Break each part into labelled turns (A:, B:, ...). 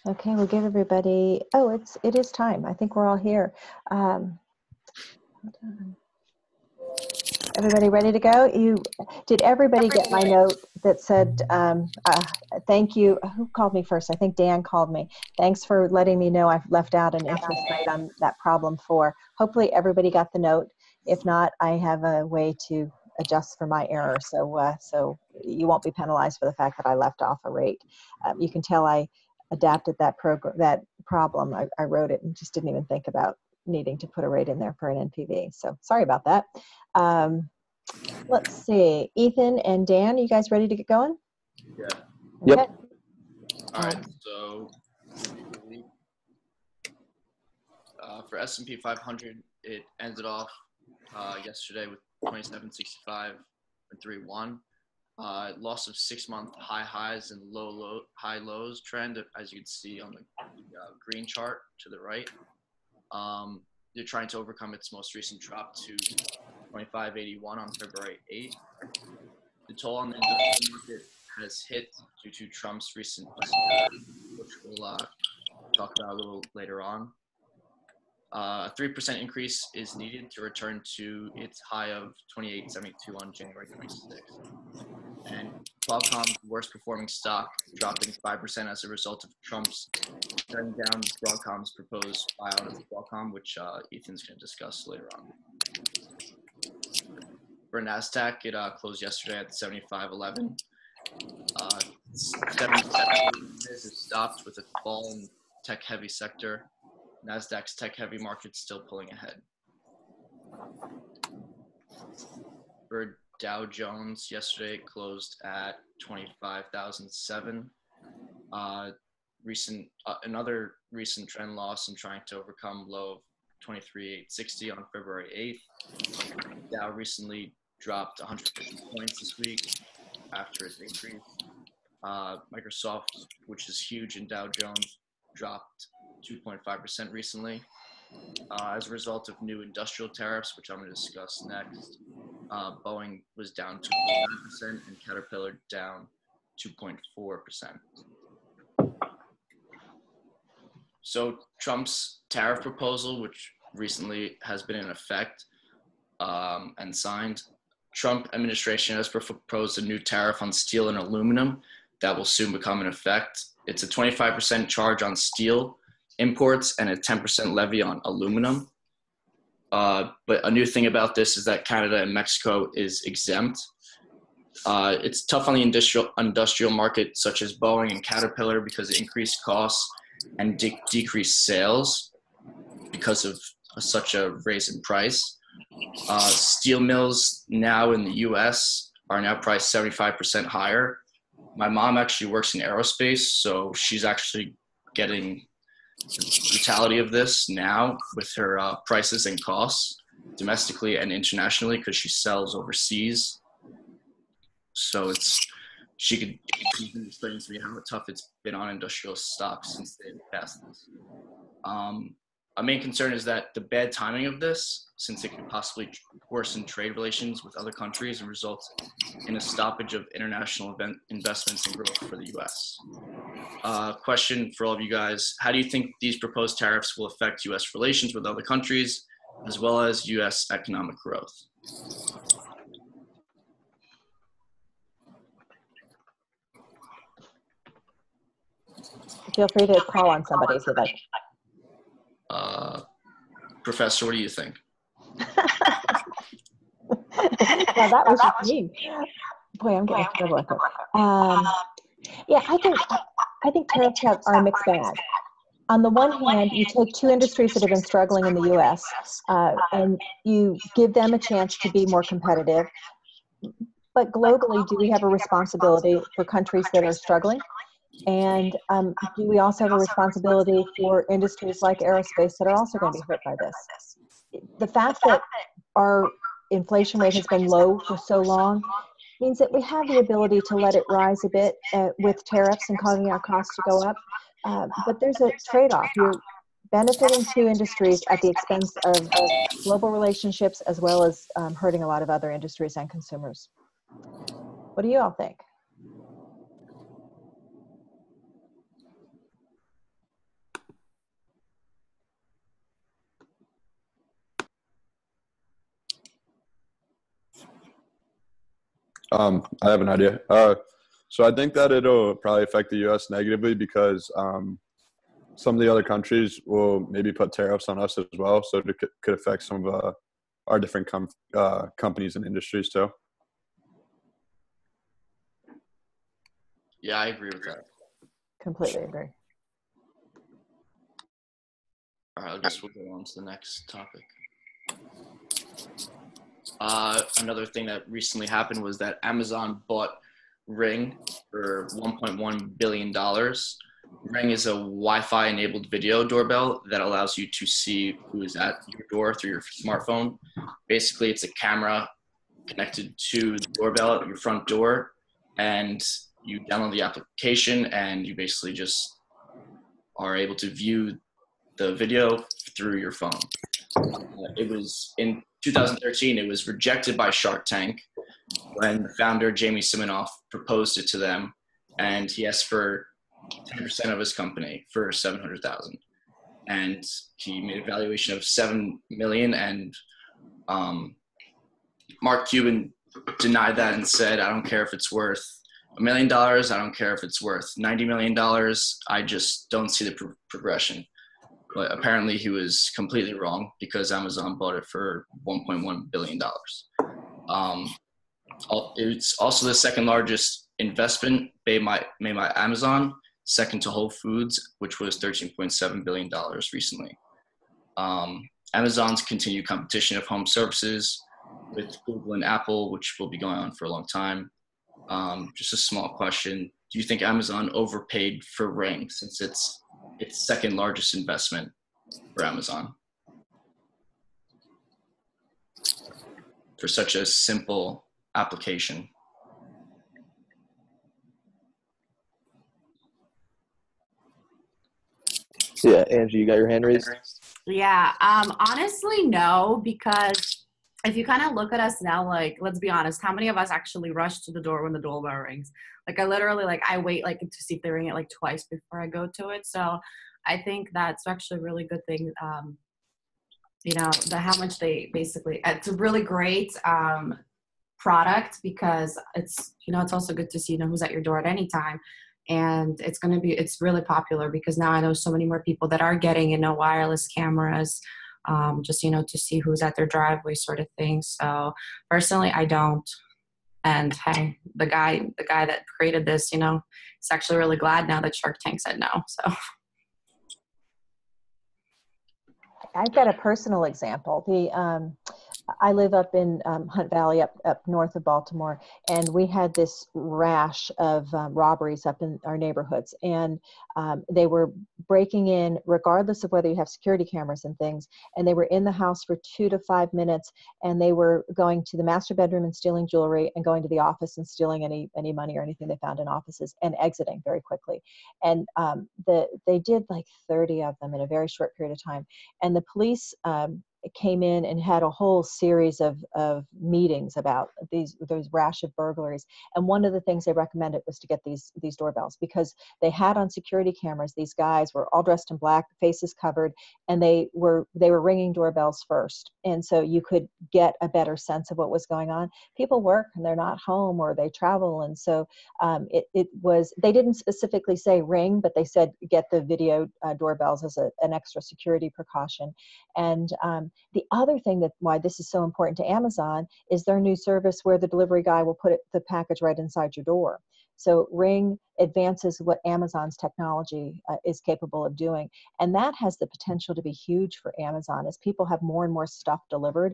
A: Okay, we'll give everybody, oh, it is time. I think we're all here. Hold on. Everybody ready to go? Did everybody get my note that said, thank you? Who called me first? I think Dan called me. Thanks for letting me know I've left out an interest rate on that problem 4. Hopefully everybody got the note. If not, I have a way to adjust for my error. So you won't be penalized for the fact that I left off a rate. You can tell I adapted that problem. I wrote it and just didn't even think about needing to put a rate in there for an NPV. So sorry about that. Let's see, Ethan and Dan, you guys ready to get going?
B: Yeah.
A: Okay.
C: Yep.
B: All right. So for S&P 500, it ended off yesterday with 2765 and 31. Loss of 6-month high highs and high lows trend, as you can see on the green chart to the right. They're trying to overcome its most recent drop to 2581 on February 8th. The toll on the industrial market has hit due to Trump's recent, which we'll talk about a little later on. A 3% increase is needed to return to its high of 28.72 on January 26th. And Qualcomm's worst performing stock dropping 5% as a result of Trump's shutting down Broadcom's proposed buyout of Qualcomm, which Ethan's going to discuss later on. For NASDAQ, it closed yesterday at 75.11. 77 has stopped with a fall in tech-heavy sector. NASDAQ's tech-heavy market still pulling ahead. For Dow Jones, yesterday it closed at 25,007. Another recent trend loss in trying to overcome low of 23,860 on February 8th. Dow recently dropped 150 points this week after its increase. Microsoft, which is huge in Dow Jones, dropped 2.5% recently as a result of new industrial tariffs, which I'm going to discuss next. Boeing was down 2.9% and Caterpillar down 2.4%. So Trump's tariff proposal, which recently has been in effect and signed, Trump administration has proposed a new tariff on steel and aluminum that will soon become in effect. It's a 25% charge on steel imports and a 10% levy on aluminum. But a new thing about this is that Canada and Mexico is exempt. It's tough on the industrial market, such as Boeing and Caterpillar, because of increased costs and decreased sales because of such a raise in price. Steel mills now in the U.S. are now priced 75% higher. My mom actually works in aerospace, so she's actually getting the brutality of this now with her prices and costs domestically and internationally because she sells overseas. So she can explain to me how tough it's been on industrial stocks since they passed this. Our main concern is that the bad timing of this, since it could possibly worsen trade relations with other countries and result in a stoppage of international investments and growth for the U.S. Question for all of you guys: how do you think these proposed tariffs will affect U.S. relations with other countries, as well as U.S. economic growth?
A: Feel free to call on somebody if you'd like.
B: Professor, what do you think?
A: Well, that was just mean. Boy, I'm getting trouble with it. Yeah, I think tariffs are a mixed bag. On the one hand, you take two industries that have been struggling in the U.S. And you give them a chance to be more competitive. But globally, do we have a responsibility for countries that are struggling? And do we also have a responsibility for industries like aerospace that are also going to be hurt by this? The fact that our inflation rate has been low for so long means that we have the ability to let it rise a bit with tariffs and causing our costs to go up. But there's a trade-off. You're benefiting two industries at the expense of global relationships, as well as hurting a lot of other industries and consumers. What do you all think?
C: I have an idea. So I think that it'll probably affect the U.S. negatively because some of the other countries will maybe put tariffs on us as well. So it could affect some of our different companies and industries too.
B: Yeah, I agree with that.
A: Completely agree.
B: All right, I guess we'll go on to the next topic. Another thing that recently happened was that Amazon bought Ring for $1.1 billion. Ring is a Wi-Fi enabled video doorbell that allows you to see who is at your door through your smartphone. Basically, it's a camera connected to the doorbell at your front door, and you download the application and you basically just are able to view the video through your phone. It was in 2013, it was rejected by Shark Tank when the founder, Jamie Siminoff, proposed it to them, and he asked for 10% of his company for $700,000. And he made a valuation of $7 million, and Mark Cuban denied that and said, I don't care if it's worth $1 million, I don't care if it's worth $90 million, I just don't see the progression. But apparently he was completely wrong because Amazon bought it for $1.1 billion. It's also the second largest investment made by Amazon, second to Whole Foods, which was $13.7 billion recently. Amazon's continued competition of home services with Google and Apple, which will be going on for a long time. Just a small question. Do you think Amazon overpaid for Ring since it's its second largest investment for Amazon for such a simple application?
D: Yeah, Angie, you got your hand raised?
E: Yeah, honestly, no, because if you kind of look at us now, like, let's be honest, how many of us actually rush to the door when the doorbell rings? Like, I literally, like, I wait, like, to see if they ring it, like, twice before I go to it. So I think that's actually a really good thing, you know, how much they basically, it's a really great product because it's, you know, it's also good to see, you know, who's at your door at any time. And it's really popular because now I know so many more people that are getting, you know, wireless cameras, just, you know, to see who's at their driveway sort of thing. So personally, I don't. And hey, the guy that created this, you know, is actually really glad now that Shark Tank said no. So
A: I've got a personal example. I live up in Hunt Valley, up north of Baltimore, and we had this rash of robberies up in our neighborhoods, and they were breaking in regardless of whether you have security cameras and things, and they were in the house for 2 to 5 minutes, and they were going to the master bedroom and stealing jewelry and going to the office and stealing any money or anything they found in offices and exiting very quickly. And they did like 30 of them in a very short period of time, and the police came in and had a whole series of meetings about those rash of burglaries. And one of the things they recommended was to get these doorbells because they had on security cameras, these guys were all dressed in black, faces covered, and they were ringing doorbells first. And so you could get a better sense of what was going on. People work and they're not home or they travel. And so they didn't specifically say ring, but they said get the video doorbells as an extra security precaution. And the other thing why this is so important to Amazon is their new service where the delivery guy will put the package right inside your door. So Ring advances what Amazon's technology is capable of doing. And that has the potential to be huge for Amazon as people have more and more stuff delivered.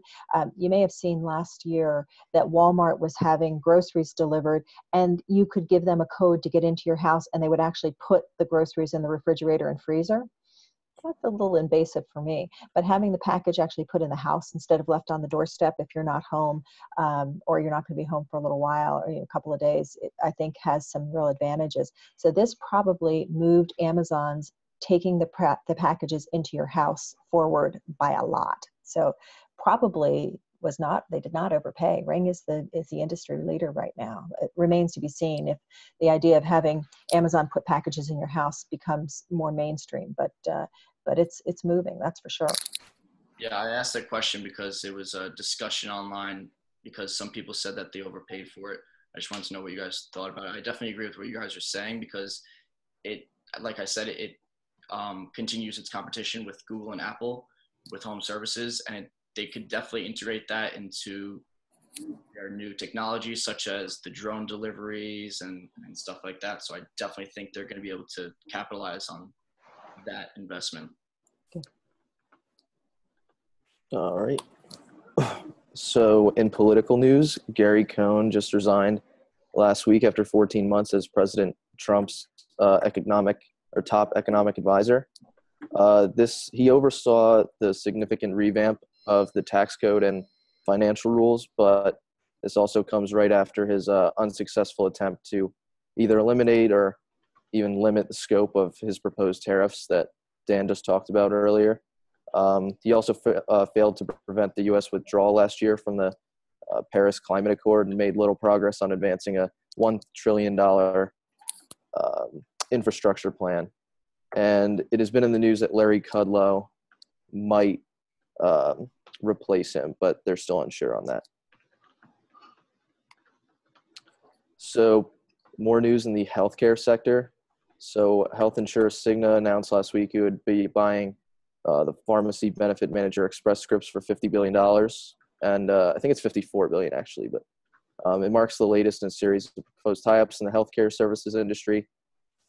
A: You may have seen last year that Walmart was having groceries delivered, and you could give them a code to get into your house, and they would actually put the groceries in the refrigerator and freezer. That's a little invasive for me, but having the package actually put in the house instead of left on the doorstep if you're not home or you're not going to be home for a little while or a couple of days, I think has some real advantages. So this probably moved Amazon's taking the packages into your house forward by a lot. So probably they did not overpay. Ring is the industry leader right now. It remains to be seen if the idea of having Amazon put packages in your house becomes more mainstream, but it's moving, that's for sure.
B: Yeah, I asked that question because it was a discussion online because some people said that they overpaid for it. I just wanted to know what you guys thought about it. I definitely agree with what you guys are saying because it, like I said, it continues its competition with Google and Apple with home services, and they could definitely integrate that into their new technologies such as the drone deliveries and stuff like that. So I definitely think they're going to be able to capitalize on that investment.
D: All right. So in political news, Gary Cohn just resigned last week after 14 months as President Trump's top economic advisor. He oversaw the significant revamp of the tax code and financial rules, but this also comes right after his unsuccessful attempt to either eliminate or even limit the scope of his proposed tariffs that Dan just talked about earlier. He also failed to prevent the U.S. withdrawal last year from the Paris Climate Accord and made little progress on advancing a $1 trillion infrastructure plan. And it has been in the news that Larry Kudlow might replace him, but they're still unsure on that. So more news in the healthcare sector. So health insurer Cigna announced last week it would be buying the pharmacy benefit manager Express Scripts for $50 billion. And I think it's $54 billion actually, but it marks the latest in a series of proposed tie-ups in the healthcare services industry.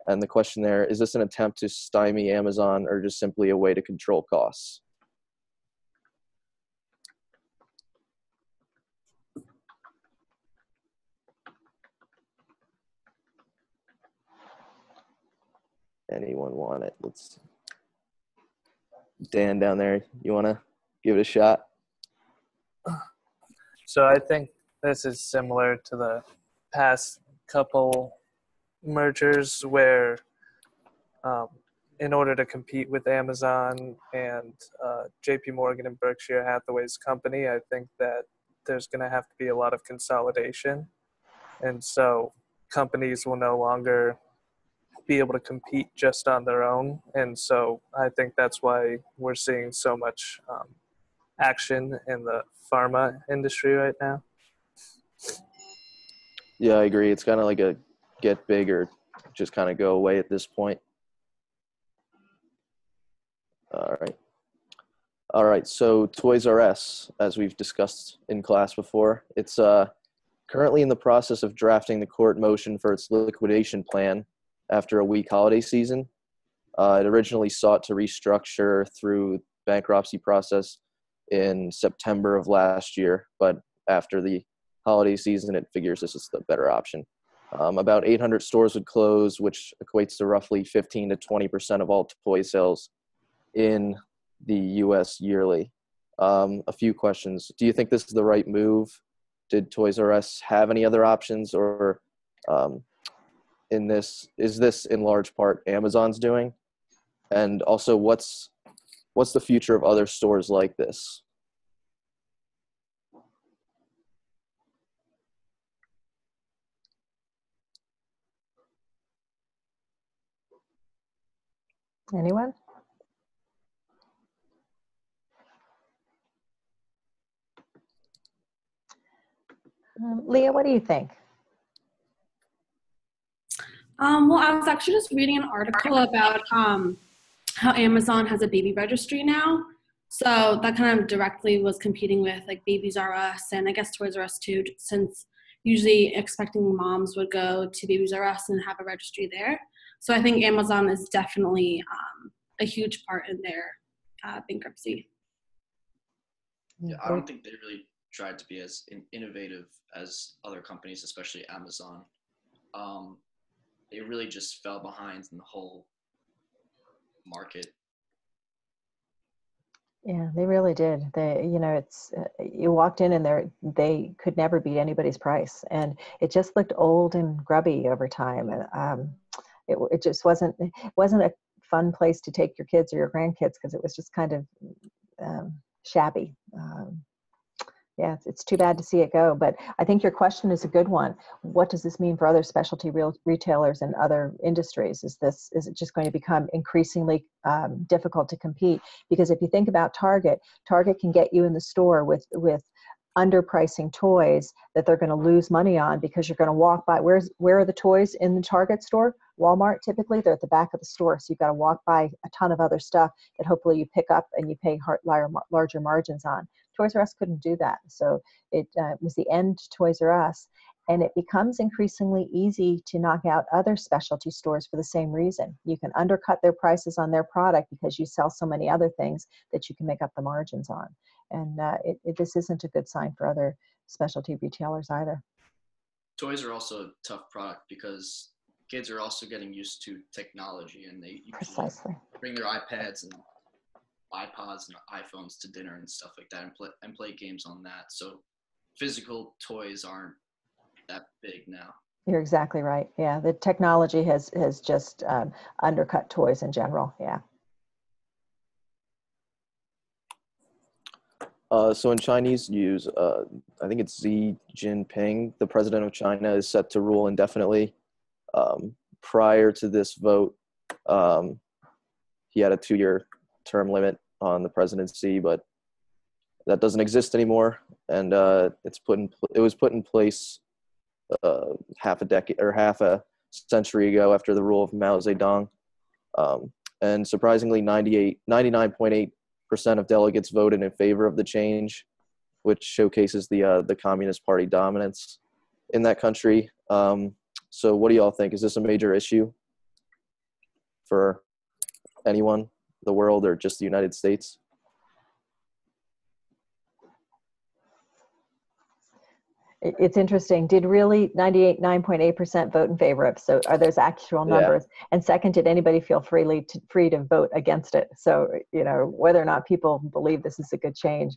D: And the question there, is this an attempt to stymie Amazon or just simply a way to control costs? Anyone want it? Let's. Dan down there, you want to give it a shot?
F: So I think this is similar to the past couple mergers where in order to compete with Amazon and JP Morgan and Berkshire Hathaway's company, I think that there's going to have to be a lot of consolidation. And so companies will no longer be able to compete just on their own. And so I think that's why we're seeing so much action in the pharma industry right now.
D: Yeah, I agree. It's kind of like a get big or just kind of go away at this point. All right. So Toys R Us, as we've discussed in class before, it's currently in the process of drafting the court motion for its liquidation plan after a weak holiday season. It originally sought to restructure through bankruptcy process in September of last year, but after the holiday season, it figures this is the better option. About 800 stores would close, which equates to roughly 15 to 20% of all toy sales in the U.S. yearly. A few questions. Do you think this is the right move? Did Toys R Us have any other options, or is this in large part Amazon's doing? And also, what's the future of other stores like this?
A: Anyone? Leah, what do you think?
G: Well, I was actually just reading an article about how Amazon has a baby registry now. So that kind of directly was competing with like Babies R Us and I guess Toys R Us too, since usually expecting moms would go to Babies R Us and have a registry there. So I think Amazon is definitely a huge part in their bankruptcy.
B: Yeah, I don't think they really tried to be as innovative as other companies, especially Amazon. They really just fell behind in the whole market.
A: Yeah, they really did. They, it's you walked in and they could never beat anybody's price, and it just looked old and grubby over time. And it just wasn't a fun place to take your kids or your grandkids because it was just kind of shabby. Yeah, it's too bad to see it go. But I think your question is a good one. What does this mean for other specialty retailers and other industries? Is it just going to become increasingly difficult to compete? Because if you think about Target can get you in the store with underpricing toys that they're going to lose money on, because you're going to walk by, where are the toys in the Target store? Walmart, typically they're at the back of the store, so you've got to walk by a ton of other stuff that hopefully you pick up and you pay larger margins on. Toys R Us couldn't do that, so it was the end to Toys R Us, and it becomes increasingly easy to knock out other specialty stores for the same reason. You can undercut their prices on their product because you sell so many other things that you can make up the margins on. And this isn't a good sign for other specialty retailers either.
B: Toys are also a tough product because kids are also getting used to technology, and they
A: Precisely
B: bring their iPads and iPods and iPhones to dinner and stuff like that, and play games on that. So physical toys aren't that big now.
A: You're exactly right. Yeah, the technology has just undercut toys in general. Yeah.
D: So in Chinese news, I think it's Xi Jinping, the president of China, is set to rule indefinitely. Prior to this vote, he had a 2-year term limit on the presidency, but that doesn't exist anymore. And it was put in place half a century ago after the rule of Mao Zedong. And surprisingly, 99.8% of delegates voted in favor of the change, which showcases the Communist Party dominance in that country. So what do y'all think? Is this a major issue for anyone, the world, or just the United States?
A: It's interesting. Did really 9.8% vote in favor of? So are those actual numbers? Yeah. And second, did anybody feel free to vote against it? So, whether or not people believe this is a good change,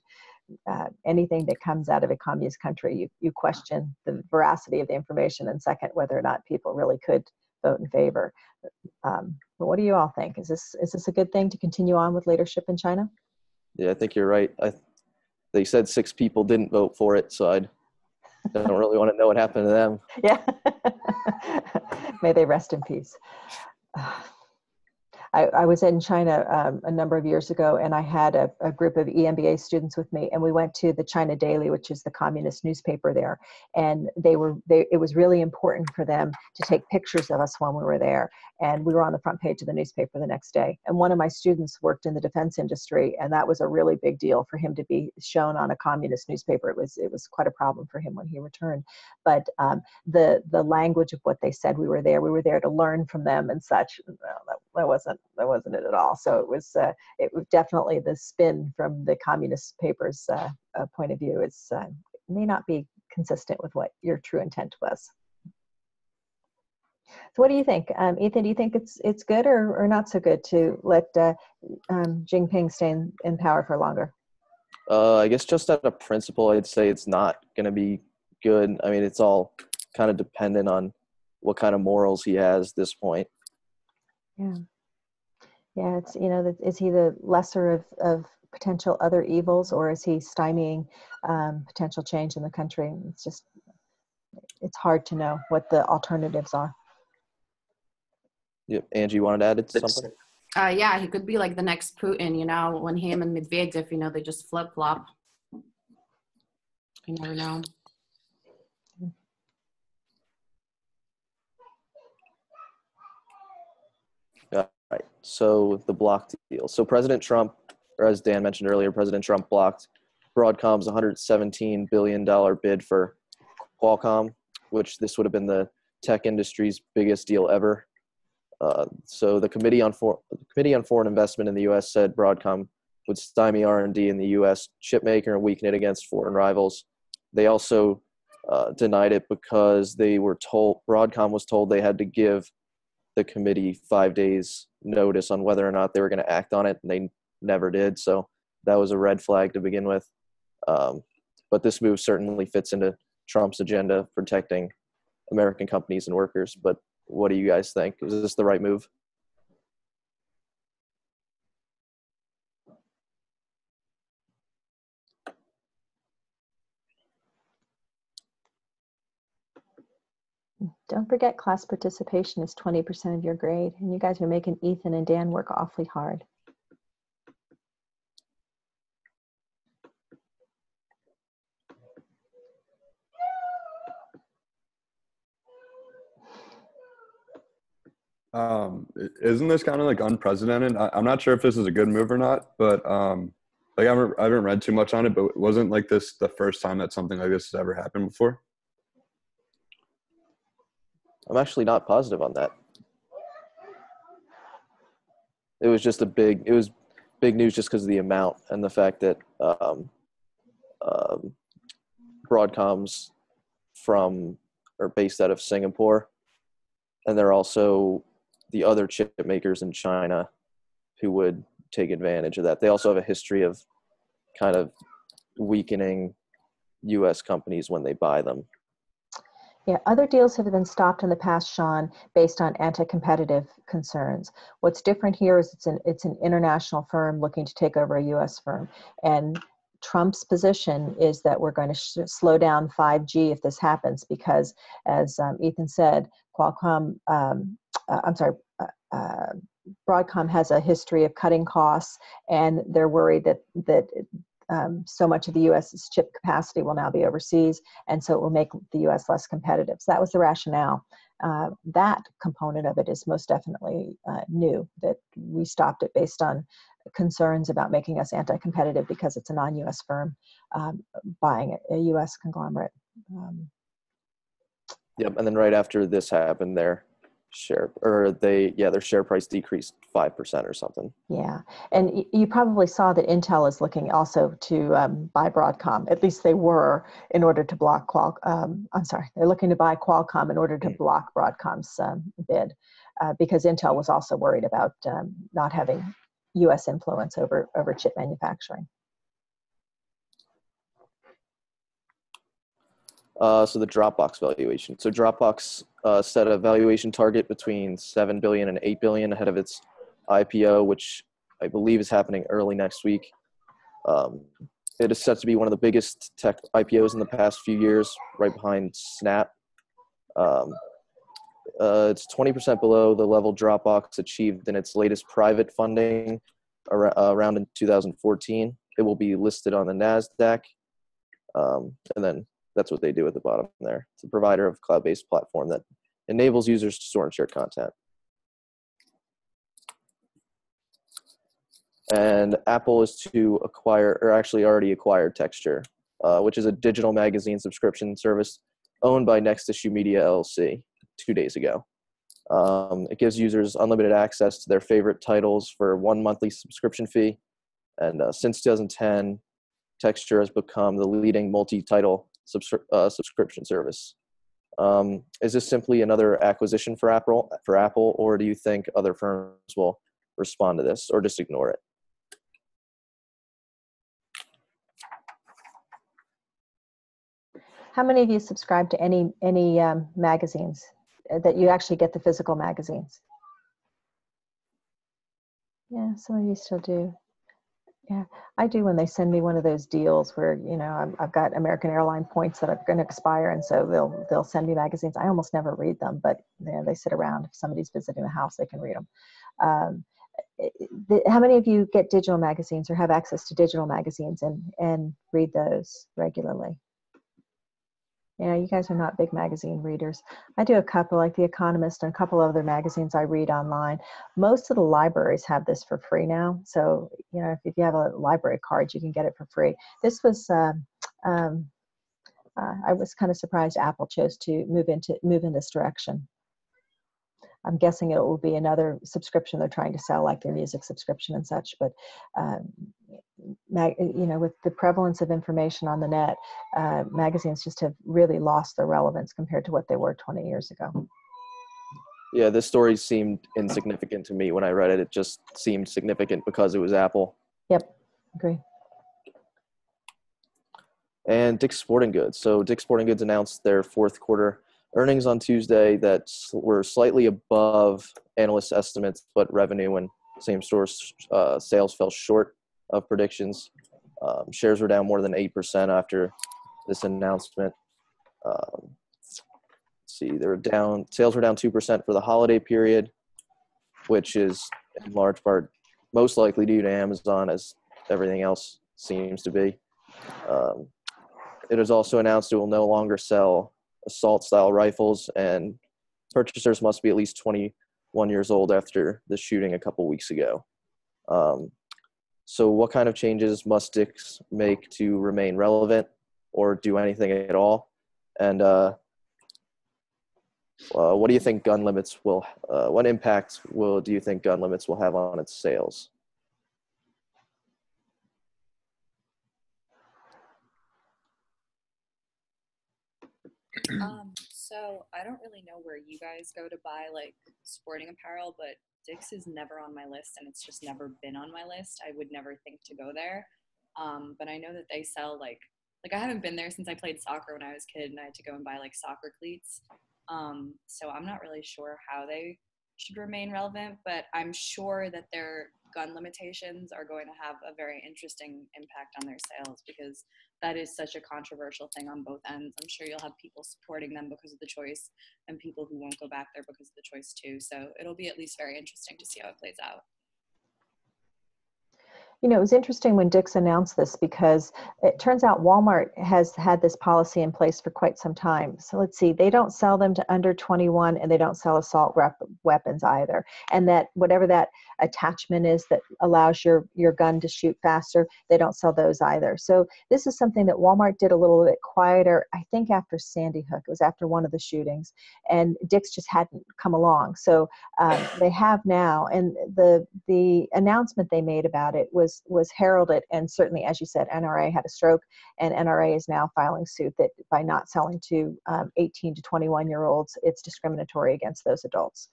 A: anything that comes out of a communist country, you question the veracity of the information, and second, whether or not people really could vote in favor. But what do you all think? Is this a good thing to continue on with leadership in China?
D: Yeah, I think you're right. They said 6 people didn't vote for it, so I don't really want to know what happened to them.
A: Yeah. May they rest in peace. I was in China a number of years ago, and I had a group of EMBA students with me, and we went to the China Daily, which is the communist newspaper there. And it was really important for them to take pictures of us when we were there. And we were on the front page of the newspaper the next day. And one of my students worked in the defense industry, and that was a really big deal for him to be shown on a communist newspaper. It was quite a problem for him when he returned. But the language of what they said, we were there to learn from them and such. Well, that wasn't it at all. So it was definitely the spin from the communist paper's point of view. It may not be consistent with what your true intent was. So what do you think, Ethan? Do you think it's good or not so good to let Jinping stay in power for longer?
D: I guess just out of principle, I'd say it's not going to be good. I mean, it's all kind of dependent on what kind of morals he has at this point.
A: Yeah, it's, is he the lesser of potential other evils, or is he stymieing potential change in the country? It's hard to know what the alternatives are.
D: Yep. Angie, you wanted to add something?
E: Yeah, he could be like the next Putin, when him and Medvedev, they just flip-flop. You never know.
D: Right. So the block deal. So President Trump, or as Dan mentioned earlier, President Trump blocked Broadcom's $117 billion bid for Qualcomm, which this would have been the tech industry's biggest deal ever. So the Committee on Foreign Investment in the U.S. said Broadcom would stymie R&D in the U.S. chipmaker and weaken it against foreign rivals. They also denied it because Broadcom was told they had to give the committee 5 days notice on whether or not they were going to act on it, and they never did. So that was a red flag to begin with. But this move certainly fits into Trump's agenda, protecting American companies and workers. But what do you guys think? Is this the right move?
A: Don't forget, class participation is 20% of your grade, and you guys are making Ethan and Dan work awfully hard.
C: Isn't this kind of like unprecedented? I'm not sure if this is a good move or not, but like I haven't read too much on it, but wasn't like this the first time that something like this has ever happened before?
D: I'm actually not positive on that. It was just it was big news just because of the amount and the fact that Broadcom's are based out of Singapore, and they're also the other chip makers in China who would take advantage of that. They also have a history of kind of weakening U.S. companies when they buy them.
A: Yeah, other deals have been stopped in the past, Sean, based on anti-competitive concerns. What's different here is it's an international firm looking to take over a U.S. firm, and Trump's position is that we're going to slow down 5G if this happens because, as Ethan said, Broadcom has a history of cutting costs, and they're worried that so much of the U.S.'s chip capacity will now be overseas, and so it will make the U.S. less competitive. So that was the rationale. That component of it is most definitely new, that we stopped it based on concerns about making us anti-competitive because it's a non-U.S. firm buying a U.S. conglomerate.
D: Yep, and then right after this happened, their share price decreased 5% or something.
A: Yeah, and you probably saw that Intel is looking also to buy Broadcom. At least they were, in order to block they're looking to buy Qualcomm in order to block Broadcom's bid, because Intel was also worried about not having U.S. influence over chip manufacturing.
D: So the Dropbox valuation. So Dropbox set a valuation target between $7 billion and $8 billion ahead of its IPO, which I believe is happening early next week. It is set to be one of the biggest tech IPOs in the past few years, right behind Snap. It's 20% below the level Dropbox achieved in its latest private funding around in 2014. It will be listed on the NASDAQ. And then that's what they do at the bottom there. It's a provider of cloud-based platform that enables users to store and share content. And Apple is to acquire, or actually already acquired Texture, which is a digital magazine subscription service owned by Next Issue Media LLC 2 days ago. It gives users unlimited access to their favorite titles for one monthly subscription fee. And since 2010, Texture has become the leading multi-title subscription service. Is this simply another acquisition for Apple, or do you think other firms will respond to this or just ignore it?
A: How many of you subscribe to any magazines that you actually get the physical magazines? Yeah, some of you still do. Yeah, I do when they send me one of those deals where, you know, I've got American Airline points that are going to expire, and so they'll send me magazines. I almost never read them, but you know, they sit around. If somebody's visiting the house, they can read them. How many of you get digital magazines or have access to digital magazines and read those regularly? Yeah, you guys are not big magazine readers. I do a couple, like The Economist and a couple of other magazines I read online. Most of the libraries have this for free now. So, you know, if you have a library card, you can get it for free. This was, I was kind of surprised Apple chose to move in this direction. I'm guessing it will be another subscription they're trying to sell, like their music subscription and such. But you know, with the prevalence of information on the net, magazines just have really lost their relevance compared to what they were 20 years ago.
D: Yeah, this story seemed insignificant to me when I read it. It just seemed significant because it was Apple.
A: Yep, agree.
D: And Dick's Sporting Goods. So Dick's Sporting Goods announced their fourth quarter earnings on Tuesday that were slightly above analyst estimates, but revenue and same-store sales fell short of predictions. Shares were down more than 8% after this announcement. Let's see, sales were down 2% for the holiday period, which is in large part most likely due to Amazon, as everything else seems to be. It is also announced it will no longer sell assault-style rifles, and purchasers must be at least 21 1 years old after the shooting a couple weeks ago. So what kind of changes must Dick's make to remain relevant or do anything at all? And what do you think gun limits will, what impact do you think gun limits will have on its sales?
H: So I don't really know where you guys go to buy like sporting apparel, but Dick's is never on my list, and it's just never been on my list. I would never think to go there. But I know that they sell like I haven't been there since I played soccer when I was a kid, and I had to go and buy like soccer cleats. So I'm not really sure how they should remain relevant, but I'm sure that their gun limitations are going to have a very interesting impact on their sales, because that is such a controversial thing on both ends. I'm sure you'll have people supporting them because of the choice and people who won't go back there because of the choice too. So it'll be at least very interesting to see how it plays out.
A: You know, it was interesting when Dick's announced this, because it turns out Walmart has had this policy in place for quite some time. So let's see, they don't sell them to under 21, and they don't sell assault weapons either. And that whatever that attachment is that allows your gun to shoot faster, they don't sell those either. So this is something that Walmart did a little bit quieter, I think after Sandy Hook. It was after one of the shootings, and Dick's just hadn't come along. So they have now, and the announcement they made about it was heralded, and certainly, as you said, NRA had a stroke, and NRA is now filing suit that by not selling to 18 to 21-year-olds, it's discriminatory against those adults.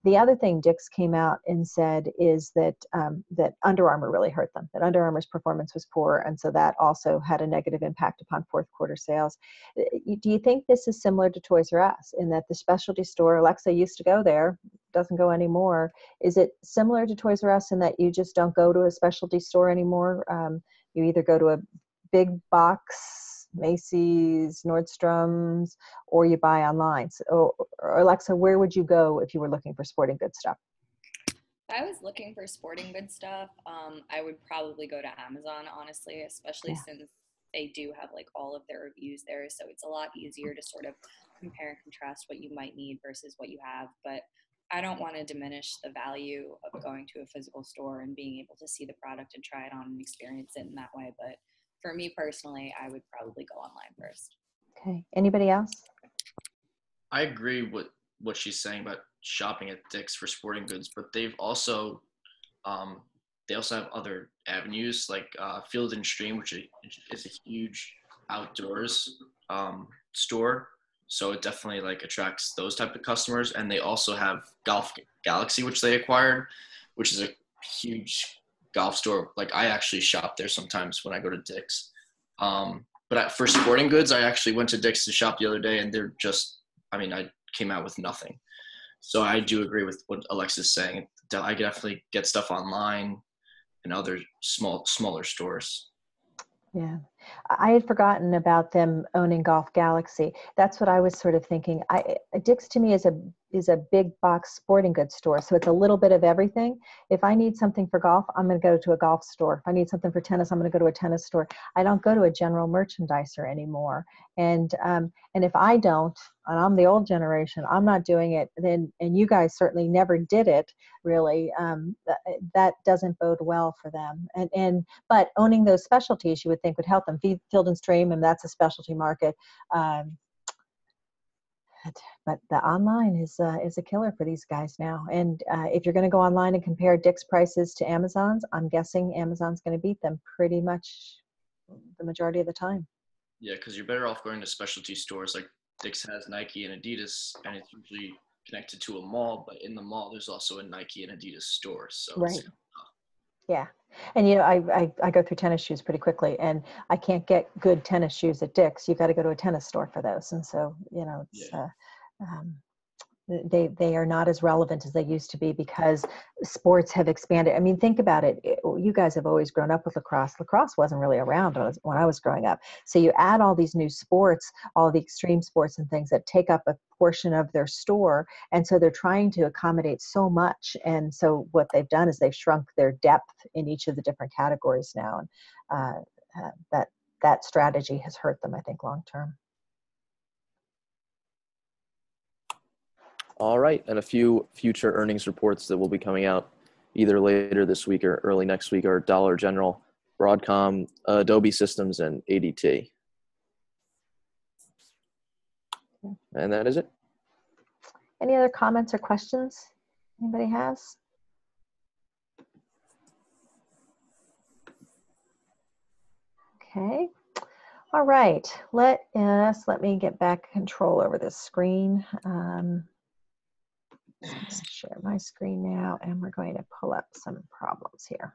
A: The other thing Dick's came out and said is that that Under Armour really hurt them, that Under Armour's performance was poor, and so that also had a negative impact upon fourth quarter sales. Do you think this is similar to Toys R Us, in that the specialty store, Alexa used to go there, doesn't go anymore? Is it similar to Toys R Us in that you just don't go to a specialty store anymore? You either go to a big box, Macy's, Nordstrom's, or you buy online. So, or Alexa, where would you go if you were looking for sporting goods stuff?
H: If I was looking for sporting goods stuff, I would probably go to Amazon, honestly, especially since they do have like all of their reviews there. So it's a lot easier to sort of compare and contrast what you might need versus what you have. But I don't want to diminish the value of going to a physical store and being able to see the product and try it on and experience it in that way. But for me personally, I would probably go online first.
A: Okay. Anybody else?
B: I agree with what she's saying about shopping at Dick's for sporting goods, but they've also have other avenues like Field and Stream, which is a huge outdoors store. So it definitely like attracts those type of customers. And they also have Golf Galaxy, which they acquired, which is a huge golf store. Like I actually shop there sometimes when I go to Dick's. But for sporting goods, I actually went to Dick's to shop the other day, and they're just, I came out with nothing. So I do agree with what Alexa's saying. I definitely get stuff online and other smaller stores.
A: Yeah, I had forgotten about them owning Golf Galaxy. That's what I was sort of thinking. Dick's to me is a big box sporting goods store, so it's a little bit of everything. If I need something for golf, I'm going to go to a golf store. If I need something for tennis, I'm going to go to a tennis store. I don't go to a general merchandiser anymore. And if I don't, and I'm the old generation, I'm not doing it, then, and you guys certainly never did it, really, that doesn't bode well for them. But owning those specialties, you would think would help them. Field and Stream, and that's a specialty market. But the online is a killer for these guys now. And if you're going to go online and compare Dick's prices to Amazon's, I'm guessing Amazon's going to beat them pretty much the majority of the time.
B: Yeah, because you're better off going to specialty stores. Like Dick's has Nike and Adidas, and it's usually connected to a mall. But in the mall, there's also a Nike and Adidas store. So
A: right. Yeah. And, I go through tennis shoes pretty quickly, and I can't get good tennis shoes at Dick's. You've got to go to a tennis store for those. And so, it's, they are not as relevant as they used to be because sports have expanded. I mean, think about it. You guys have always grown up with lacrosse. Lacrosse wasn't really around when I was growing up. So you add all these new sports, all the extreme sports and things that take up a portion of their store. And so they're trying to accommodate so much. And so what they've done is they've shrunk their depth in each of the different categories now. And that strategy has hurt them, I think, long term.
D: All right, and a few future earnings reports that will be coming out either later this week or early next week are Dollar General, Broadcom, Adobe Systems, and ADT. And that is it.
A: Any other comments or questions anybody has? Okay. All right. Let me get back control over this screen. Share my screen now, and we're going to pull up some problems here.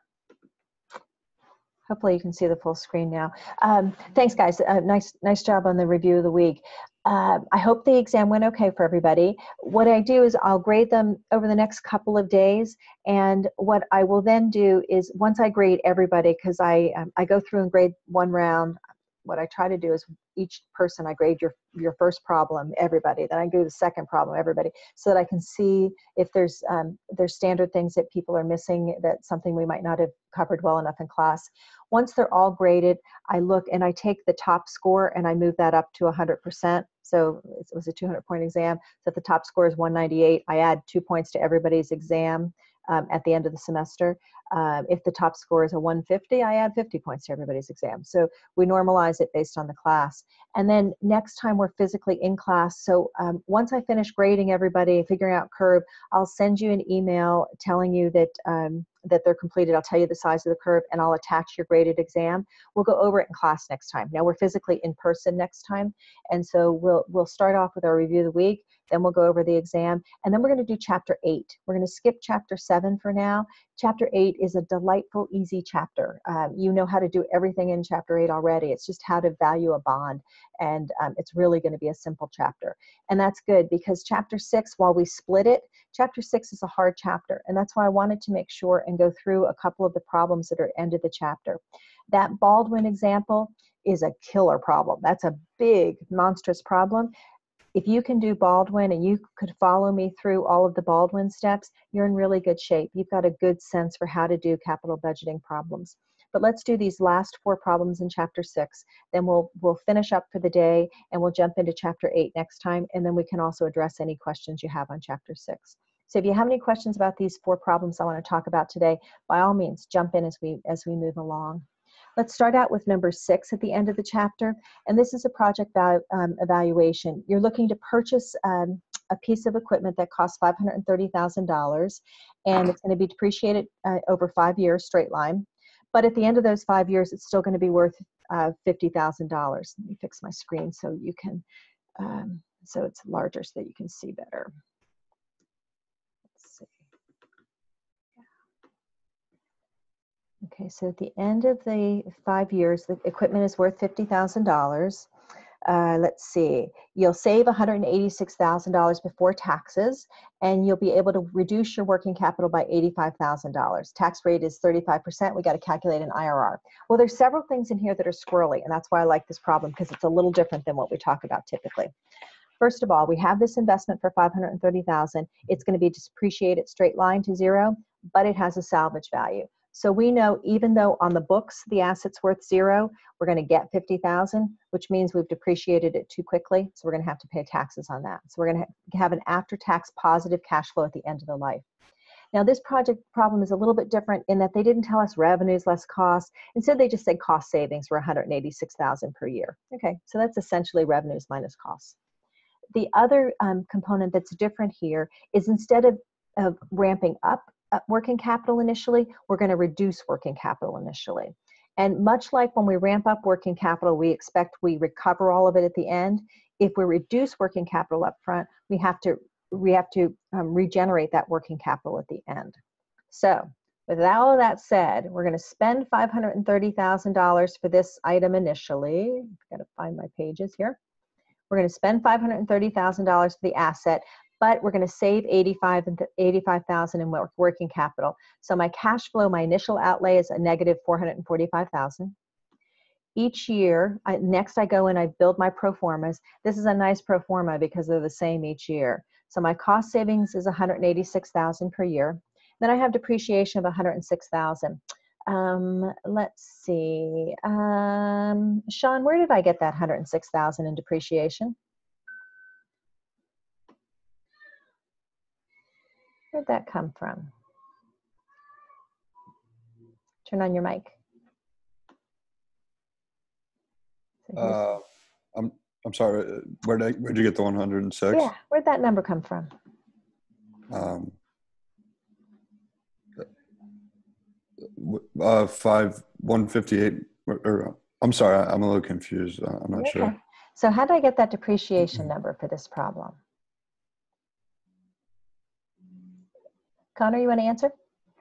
A: Hopefully you can see the full screen now. Thanks, guys. Nice job on the review of the week. I hope the exam went okay for everybody. What I do is I'll grade them over the next couple of days, and what I will then do is once I grade everybody, because I go through and grade one round, what I try to do is each person I grade your first problem, everybody. Then I do the second problem, everybody, so that I can see if there's standard things that people are missing, that's something we might not have covered well enough in class. Once they're all graded, I look and I take the top score and I move that up to 100%. So it was a 200-point exam. So if the top score is 198, I add 2 points to everybody's exam at the end of the semester. If the top score is a 150, I add 50 points to everybody's exam. So we normalize it based on the class. And then next time we're physically in class. So once I finish grading everybody, figuring out curve, I'll send you an email telling you that that they're completed. I'll tell you the size of the curve, and I'll attach your graded exam. We'll go over it in class next time. Now we're physically in person next time, and so we'll start off with our review of the week. Then we'll go over the exam, and then we're going to do chapter 8. We're going to skip chapter 7 for now. Chapter 8 is a delightful, easy chapter. You know how to do everything in chapter 8 already. It's just how to value a bond, and it's really going to be a simple chapter. And that's good because chapter 6, while we split it, chapter 6 is a hard chapter, and that's why I wanted to make sure and go through a couple of the problems that are end of the chapter. That Baldwin example is a killer problem. That's a big, monstrous problem. If you can do Baldwin and you could follow me through all of the Baldwin steps, you're in really good shape. You've got a good sense for how to do capital budgeting problems. But let's do these last 4 problems in chapter 6. Then we'll finish up for the day and we'll jump into chapter 8 next time. And then we can also address any questions you have on chapter 6. So if you have any questions about these 4 problems I want to talk about today, by all means, jump in as we move along. Let's start out with number 6 at the end of the chapter, and this is a project evaluation. You're looking to purchase a piece of equipment that costs $530,000, and it's going to be depreciated over 5 years, straight line. But at the end of those 5 years, it's still going to be worth $50,000. Let me fix my screen so you can, so it's larger so that you can see better. Okay, so at the end of the 5 years, the equipment is worth $50,000. Let's see, you'll save $186,000 before taxes, and you'll be able to reduce your working capital by $85,000. Tax rate is 35%. We got to calculate an IRR. Well, there's several things in here that are squirrely, and that's why I like this problem, because it's a little different than what we talk about typically. First of all, we have this investment for $530,000. It's going to be depreciated straight line to 0, but it has a salvage value. So we know even though on the books the asset's worth 0, we're going to get $50,000, which means we've depreciated it too quickly. So we're going to have to pay taxes on that. So we're going to have an after-tax positive cash flow at the end of the life. Now this project problem is a little bit different in that they didn't tell us revenues less costs. Instead, they just said cost savings were $186,000 per year. Okay, so that's essentially revenues minus costs. The other component that's different here is instead of ramping up working capital initially, we're going to reduce working capital initially. And much like when we ramp up working capital, we expect we recover all of it at the end. If we reduce working capital up front, we have to regenerate that working capital at the end. So with all of that said, we're going to spend $530,000 for this item initially. I've got to find my pages here. We're going to spend $530,000 for the asset, but we're going to save $85,000 in working capital. So my cash flow, my initial outlay is a negative $445,000. Each year, next I go and I build my pro formas. This is a nice pro forma because they're the same each year. So my cost savings is $186,000 per year. Then I have depreciation of $106,000. Let's see. Sean, where did I get that $106,000 in depreciation? Where'd that come from? Turn on your mic.
C: I'm sorry. Where'd you get the 106?
A: Yeah, where'd that number come from?
C: 158. Or I'm sorry, I'm a little confused. I'm not sure.
A: Okay. So how do I get that depreciation number for this problem? Connor, you want to answer?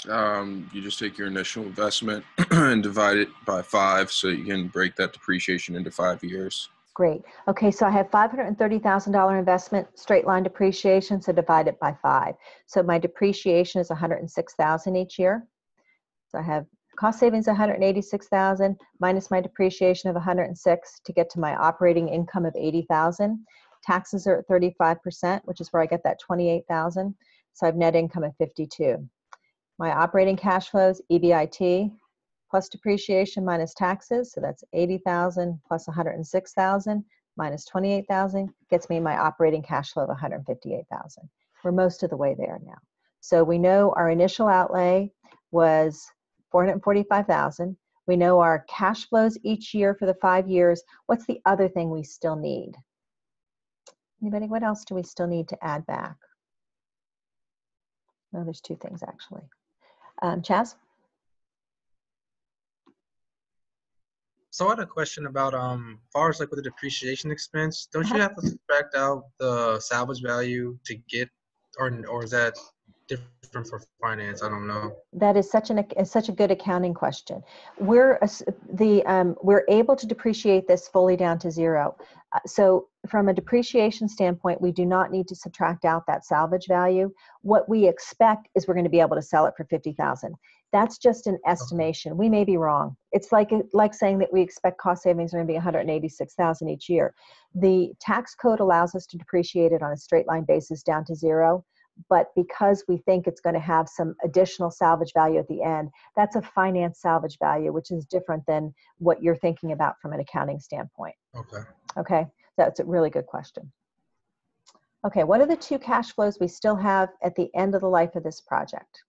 I: You just take your initial investment and divide it by 5 so you can break that depreciation into 5 years.
A: Great. Okay, so I have $530,000 investment, straight line depreciation, so divide it by 5. So my depreciation is $106,000 each year. So I have cost savings $186,000 minus my depreciation of $106 to get to my operating income of $80,000. Taxes are at 35%, which is where I get that $28,000. So I have net income of $52,000. My operating cash flows, EBIT, plus depreciation minus taxes, so that's $80,000 plus $106,000 minus $28,000 gets me my operating cash flow of $158,000. We're most of the way there now. So we know our initial outlay was $445,000. We know our cash flows each year for the 5 years. What's the other thing we still need? Anybody? What else do we still need to add back? No, there's 2 things actually. Chaz?
J: So I had a question about far as like with the depreciation expense, don't you have to subtract out the salvage value to get, or is that different for finance? I don't know.
A: That is such a good accounting question. We're able to depreciate this fully down to 0. So from a depreciation standpoint, we do not need to subtract out that salvage value. What we expect is we're going to be able to sell it for $50,000. That's just an estimation. We may be wrong. It's like saying that we expect cost savings are going to be $186,000 each year. The tax code allows us to depreciate it on a straight line basis down to 0. But because we think it's going to have some additional salvage value at the end, that's a finance salvage value, which is different than what you're thinking about from an accounting standpoint.
J: Okay.
A: Okay, that's a really good question. Okay, what are the 2 cash flows we still have at the end of the life of this project?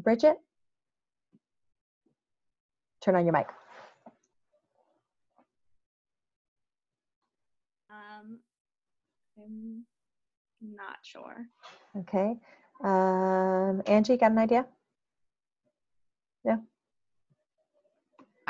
A: Bridget? Turn on your mic.
K: I'm not sure.
A: Okay. Angie, got an idea? No?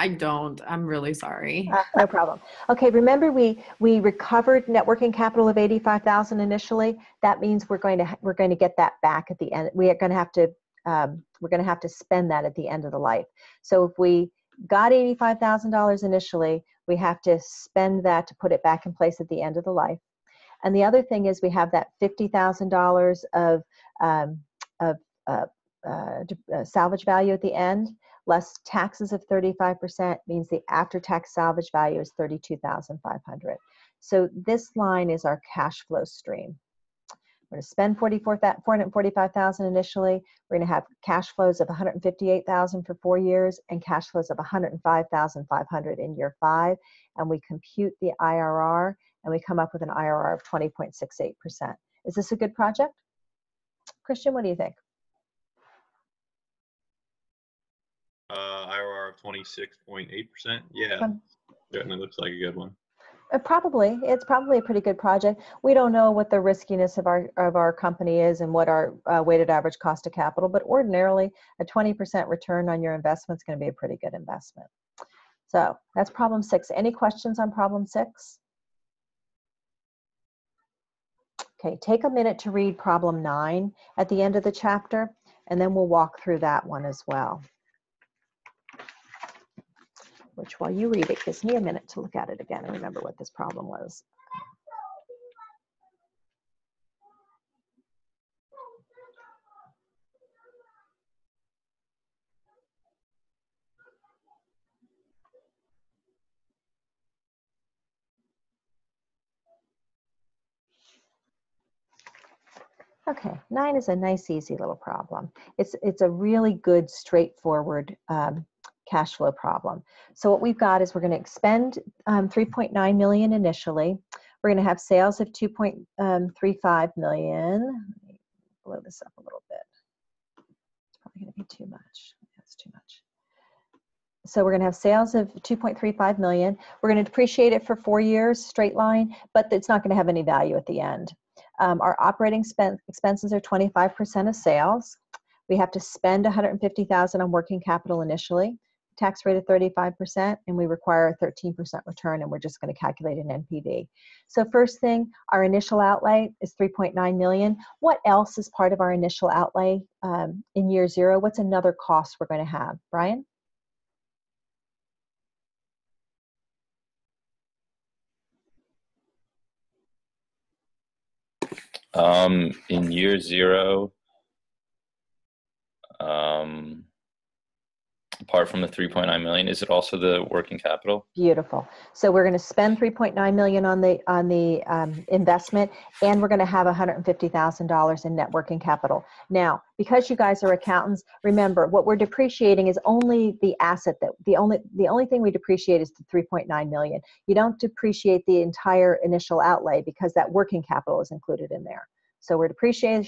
E: I don't. I'm really sorry.
A: No problem. Okay, remember we recovered net working capital of $85,000 initially. That means we're going to get that back at the end. We're going to have to spend that at the end of the life. So if we got $85,000 initially, we have to spend that to put it back in place at the end of the life. And the other thing is we have that $50,000 of salvage value at the end, less taxes of 35% means the after-tax salvage value is $32,500. So this line is our cash flow stream. We're going to spend $445,000 initially. We're going to have cash flows of $158,000 for 4 years and cash flows of $105,500 in year 5. And we compute the IRR and we come up with an IRR of 20.68%. Is this a good project? Christian, what do you think?
L: IRR of 26.8%. Yeah, certainly looks like a good one.
A: It's probably a pretty good project. We don't know what the riskiness of our company is and what our weighted average cost of capital, but ordinarily a 20% return on your investment is going to be a pretty good investment. So that's problem 6. Any questions on problem 6? Okay, take a minute to read problem 9 at the end of the chapter, and then we'll walk through that one as well. Which, while you read it, gives me a minute to look at it again and remember what this problem was. Okay, 9 is a nice, easy little problem. It's a really good, straightforward cash flow problem. So what we've got is we're going to expend $3.9 million initially. We're going to have sales of $2.35 million. Let me blow this up a little bit. It's probably going to be too much. That's too much. So we're going to have sales of 2.35 million. We're going to depreciate it for 4 years, straight line, but it's not going to have any value at the end. Our operating expenses are 25% of sales. We have to spend 150,000 on working capital initially, tax rate of 35%, and we require a 13% return, and we're just going to calculate an NPV. So first thing, our initial outlay is 3.9 million. What else is part of our initial outlay in year 0? What's another cost we're going to have? Brian?
K: In year 0, apart from the 3.9 million, is it also the working capital?
A: Beautiful. So we're going to spend 3.9 million on the investment, and we're going to have $150,000 in net working capital. Now, because you guys are accountants, remember what we're depreciating is only the asset that the only thing we depreciate is the 3.9 million. You don't depreciate the entire initial outlay because that working capital is included in there. So we're depreciating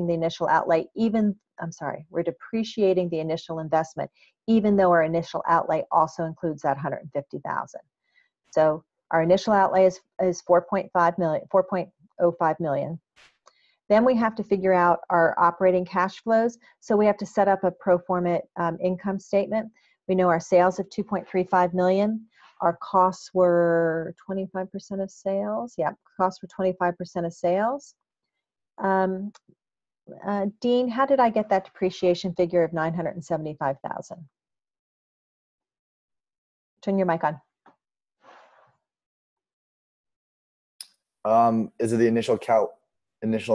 A: the initial outlay we're depreciating the initial investment, even though our initial outlay also includes that 150,000. So our initial outlay is 4.05 million. Then we have to figure out our operating cash flows. So we have to set up a pro forma income statement. We know our sales of 2.35 million. Our costs were 25% of sales. Yeah, costs were 25% of sales. Dean, how did I get that depreciation figure of 975,000? Turn your mic on.
M: Is it the initial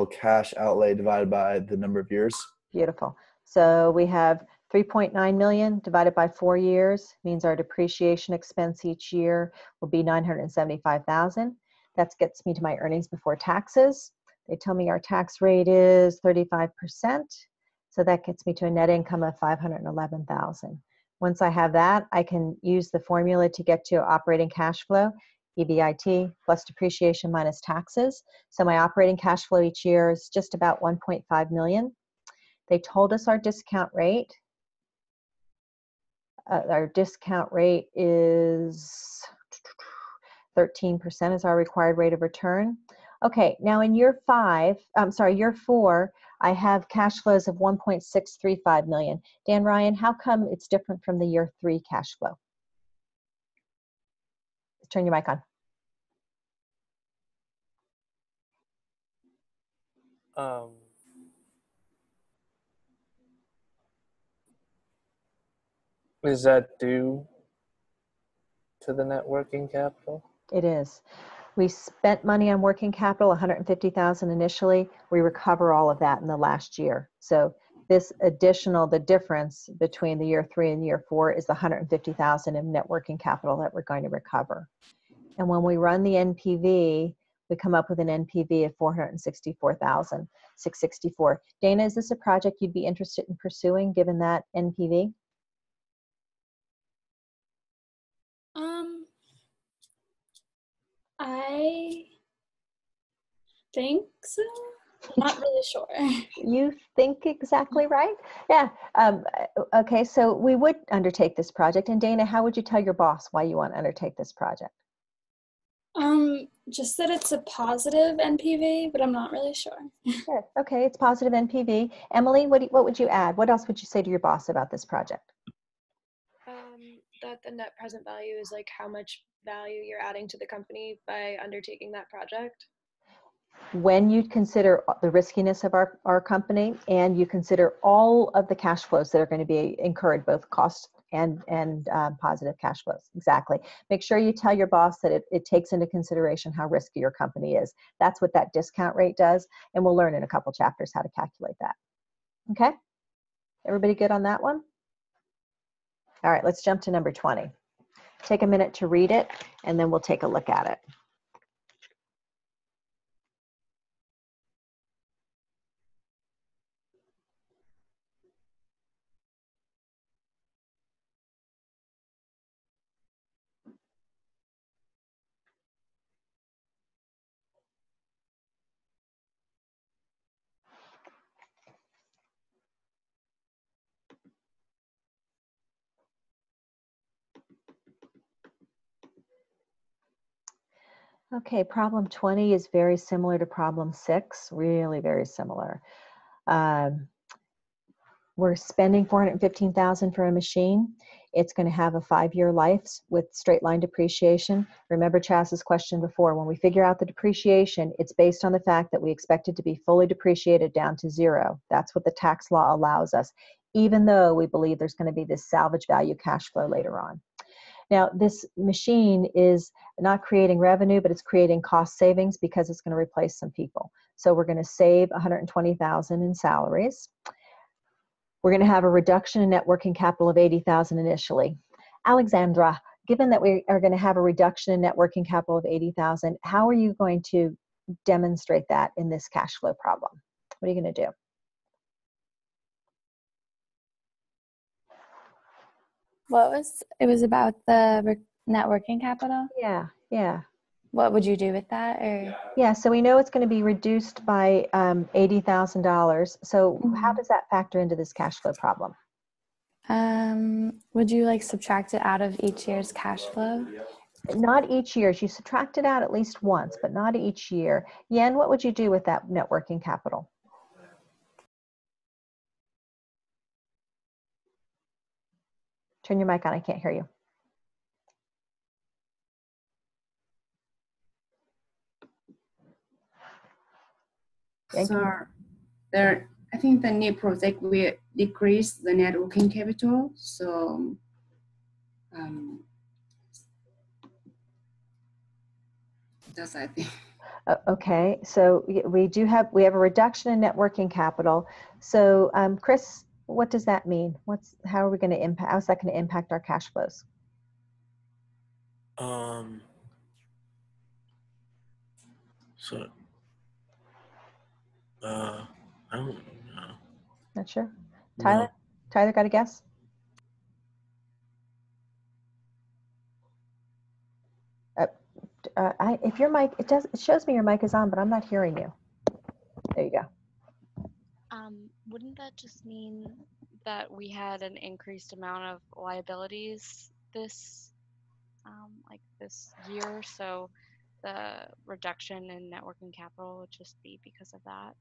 M: cash outlay divided by the number of years?
A: Beautiful. So we have 3.9 million divided by 4 years means our depreciation expense each year will be 975,000. That gets me to my earnings before taxes. They tell me our tax rate is 35%. So that gets me to a net income of 511,000. Once I have that, I can use the formula to get to operating cash flow, EBIT plus depreciation minus taxes. So my operating cash flow each year is just about 1.5 million. They told us our discount rate. Our discount rate is 13% is our required rate of return. Okay, now in year 4, I have cash flows of 1.635 million. Dan Ryan, how come it's different from the year 3 cash flow? Turn your mic on.
F: Is that due to the net working capital?
A: It is. We spent money on working capital, 150,000 initially. We recover all of that in the last year. So this the difference between the year 3 and year 4 is the 150,000 in net working capital that we're going to recover. And when we run the NPV, we come up with an NPV of 464,664. Dana, is this a project you'd be interested in pursuing given that NPV?
G: I think so. Not really sure.
A: You think exactly right? Yeah. Okay, so we would undertake this project. And Dana, how would you tell your boss why you want to undertake this project?
G: Just that it's a positive NPV, but I'm not really sure.
A: Good. Okay, it's positive NPV. Emily, what would you add? What else would you say to your boss about this project?
N: That the net present value is like how much value you're adding to the company by undertaking that project.
A: When you consider the riskiness of our company and you consider all of the cash flows that are going to be incurred, both cost and positive cash flows. Exactly. Make sure you tell your boss that it takes into consideration how risky your company is. That's what that discount rate does. And we'll learn in a couple chapters how to calculate that. Okay? Everybody good on that one? All right, let's jump to number 20. Take a minute to read it, and then we'll take a look at it. Okay, problem 20 is very similar to problem 6, really very similar. We're spending $415,000 for a machine. It's going to have a 5-year life with straight line depreciation. Remember Chaz's question before, when we figure out the depreciation, it's based on the fact that we expect it to be fully depreciated down to 0. That's what the tax law allows us, even though we believe there's going to be this salvage value cash flow later on. Now, this machine is not creating revenue, but it's creating cost savings because it's going to replace some people. So we're going to save $120,000 in salaries. We're going to have a reduction in net working capital of $80,000 initially. Alexandra, given that we are going to have a reduction in net working capital of $80,000, how are you going to demonstrate that in this cash flow problem? What are you going to do?
O: It was about the net working capital?
A: Yeah.
O: What would you do with that? Or
A: Yeah, so we know it's going to be reduced by $80,000. So how does that factor into this cash flow problem?
O: Would you like subtract it out of each year's cash flow?
A: Not each year. You subtract it out at least once, but not each year. Yen, what would you do with that net working capital? Turn your mic on, I can't hear you.
P: So I think the new project will decrease the net working capital. So that's I think.
A: Okay, so we have a reduction in net working capital. So Chris, what does that mean? How are we going to impact? How's that going to impact our cash flows?
Q: I don't know.
A: Not sure. Tyler? No. Tyler, got a guess? If your mic, it shows me your mic is on, but I'm not hearing you. There you go.
R: Wouldn't that just mean that we had an increased amount of liabilities this year? So the reduction in net working capital would just be because of that?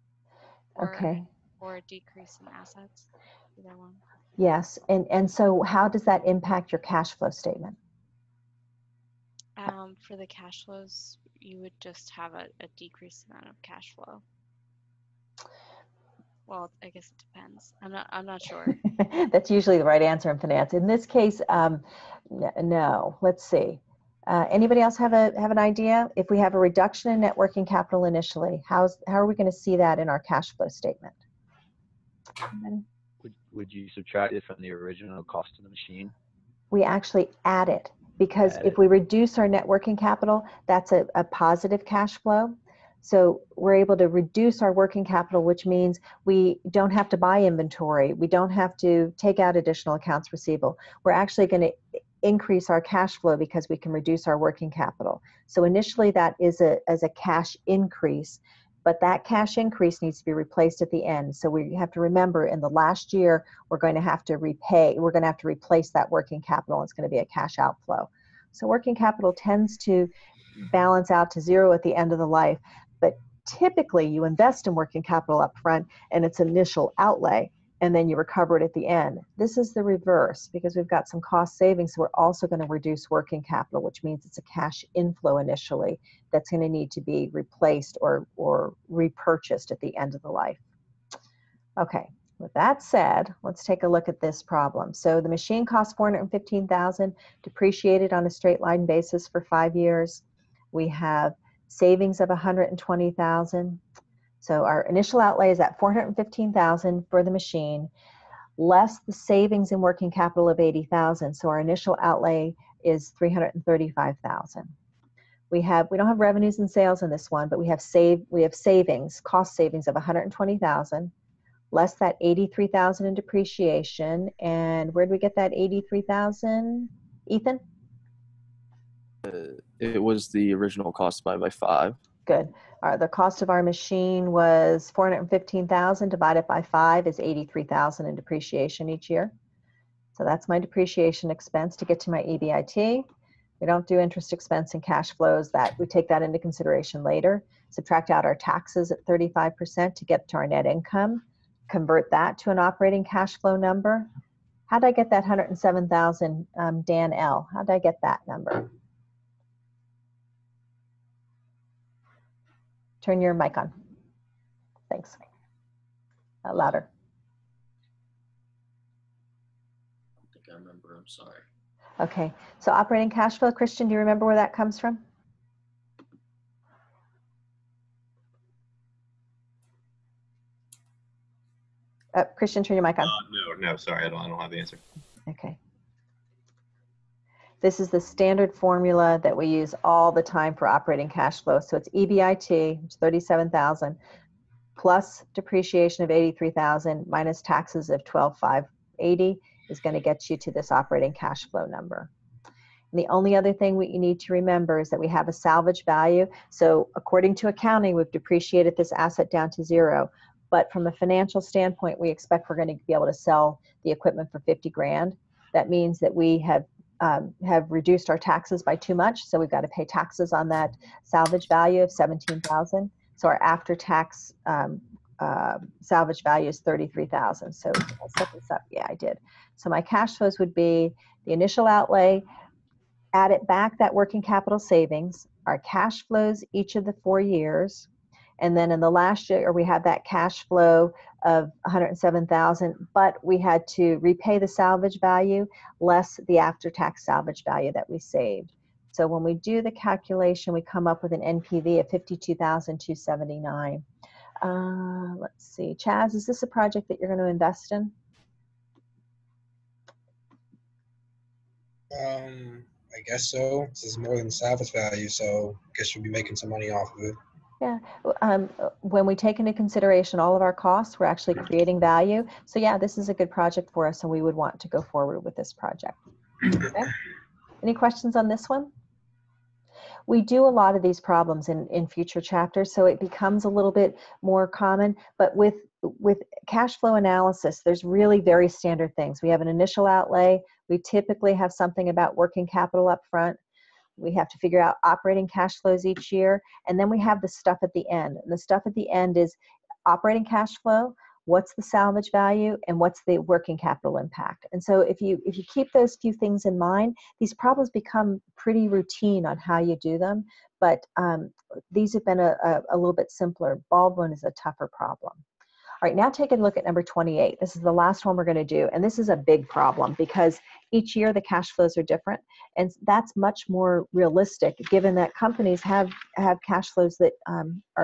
A: Okay.
R: Or a decrease in assets? Either one.
A: Yes, and so how does that impact your cash flow statement?
R: For the cash flows, you would just have a decreased amount of cash flow. Well, I guess it depends. I'm not sure.
A: That's usually the right answer in finance. In this case, no. Let's see. Anybody else have an idea? If we have a reduction in net working capital initially, how are we going to see that in our cash flow statement?
S: Would you subtract it from the original cost of the machine?
A: We actually add it, because if we reduce our net working capital, that's a positive cash flow. So we're able to reduce our working capital, which means we don't have to buy inventory. We don't have to take out additional accounts receivable. We're actually going to increase our cash flow because we can reduce our working capital. So initially that is as a cash increase, but that cash increase needs to be replaced at the end. So we have to remember, in the last year, we're going to have to replace that working capital. It's going to be a cash outflow. So working capital tends to balance out to 0 at the end of the life, but typically you invest in working capital up front and it's initial outlay, and then you recover it at the end. This is the reverse, because we've got some cost savings, so we're also going to reduce working capital, which means it's a cash inflow initially that's going to need to be replaced or repurchased at the end of the life. Okay, with that said, let's take a look at this problem. So the machine costs $415,000, depreciated on a straight line basis for 5 years. We have savings of $120,000. So our initial outlay is at $415,000 for the machine, less the savings in working capital of $80,000. So our initial outlay is $335,000. We don't have revenues and sales in this one, but we have savings, cost savings of $120,000, less that $83,000 in depreciation. And where do we get that $83,000, Ethan?
D: It was the original cost by 5.
A: Good. The cost of our machine was $415,000 divided by 5 is $83,000 in depreciation each year. So that's my depreciation expense to get to my EBIT. We don't do interest expense and cash flows. That we take that into consideration later. Subtract out our taxes at 35% to get to our net income. Convert that to an operating cash flow number. How did I get that 107,000, Dan L? How did I get that number? Turn your mic on. Thanks. Louder.
B: I think I remember. I'm sorry.
A: Okay, so operating cash flow, Christian, do you remember where that comes from? Christian, turn your mic on.
L: No, sorry, I don't have the answer.
A: Okay. This is the standard formula that we use all the time for operating cash flow. So it's EBIT, which is 37,000, plus depreciation of 83,000 minus taxes of 12,580 is going to get you to this operating cash flow number. And the only other thing you need to remember is that we have a salvage value. So according to accounting, we've depreciated this asset down to zero. But from a financial standpoint, we expect we're going to be able to sell the equipment for 50 grand. That means that we have reduced our taxes by too much. So we've got to pay taxes on that salvage value of 17,000. So our after-tax salvage value is 33,000. So I'll set this up. Yeah, I did. So my cash flows would be the initial outlay, add it back, that working capital savings, our cash flows each of the 4 years. And then in the last year, we had that cash flow of 107,000, but we had to repay the salvage value less the after-tax salvage value that we saved. So when we do the calculation, we come up with an NPV of 52,279. Let's see, Chaz, is this a project that you're going to invest in?
J: I guess so. This is more than salvage value, so I guess you'll be making some money off of it.
A: Yeah, when we take into consideration all of our costs, we're actually creating value. So yeah, this is a good project for us, and we would want to go forward with this project. Okay. Any questions on this one? We do a lot of these problems in future chapters, so it becomes a little bit more common. But with cash flow analysis, there's really very standard things. We have an initial outlay. We typically have something about working capital up front. We have to figure out operating cash flows each year. And then we have the stuff at the end. And the stuff at the end is operating cash flow, what's the salvage value, and what's the working capital impact. And so if you keep those few things in mind, these problems become pretty routine on how you do them. But these have been a little bit simpler. Baldwin is a tougher problem. All right, now take a look at number 28. This is the last one we're going to do. And this is a big problem because each year the cash flows are different. And that's much more realistic given that companies have cash flows that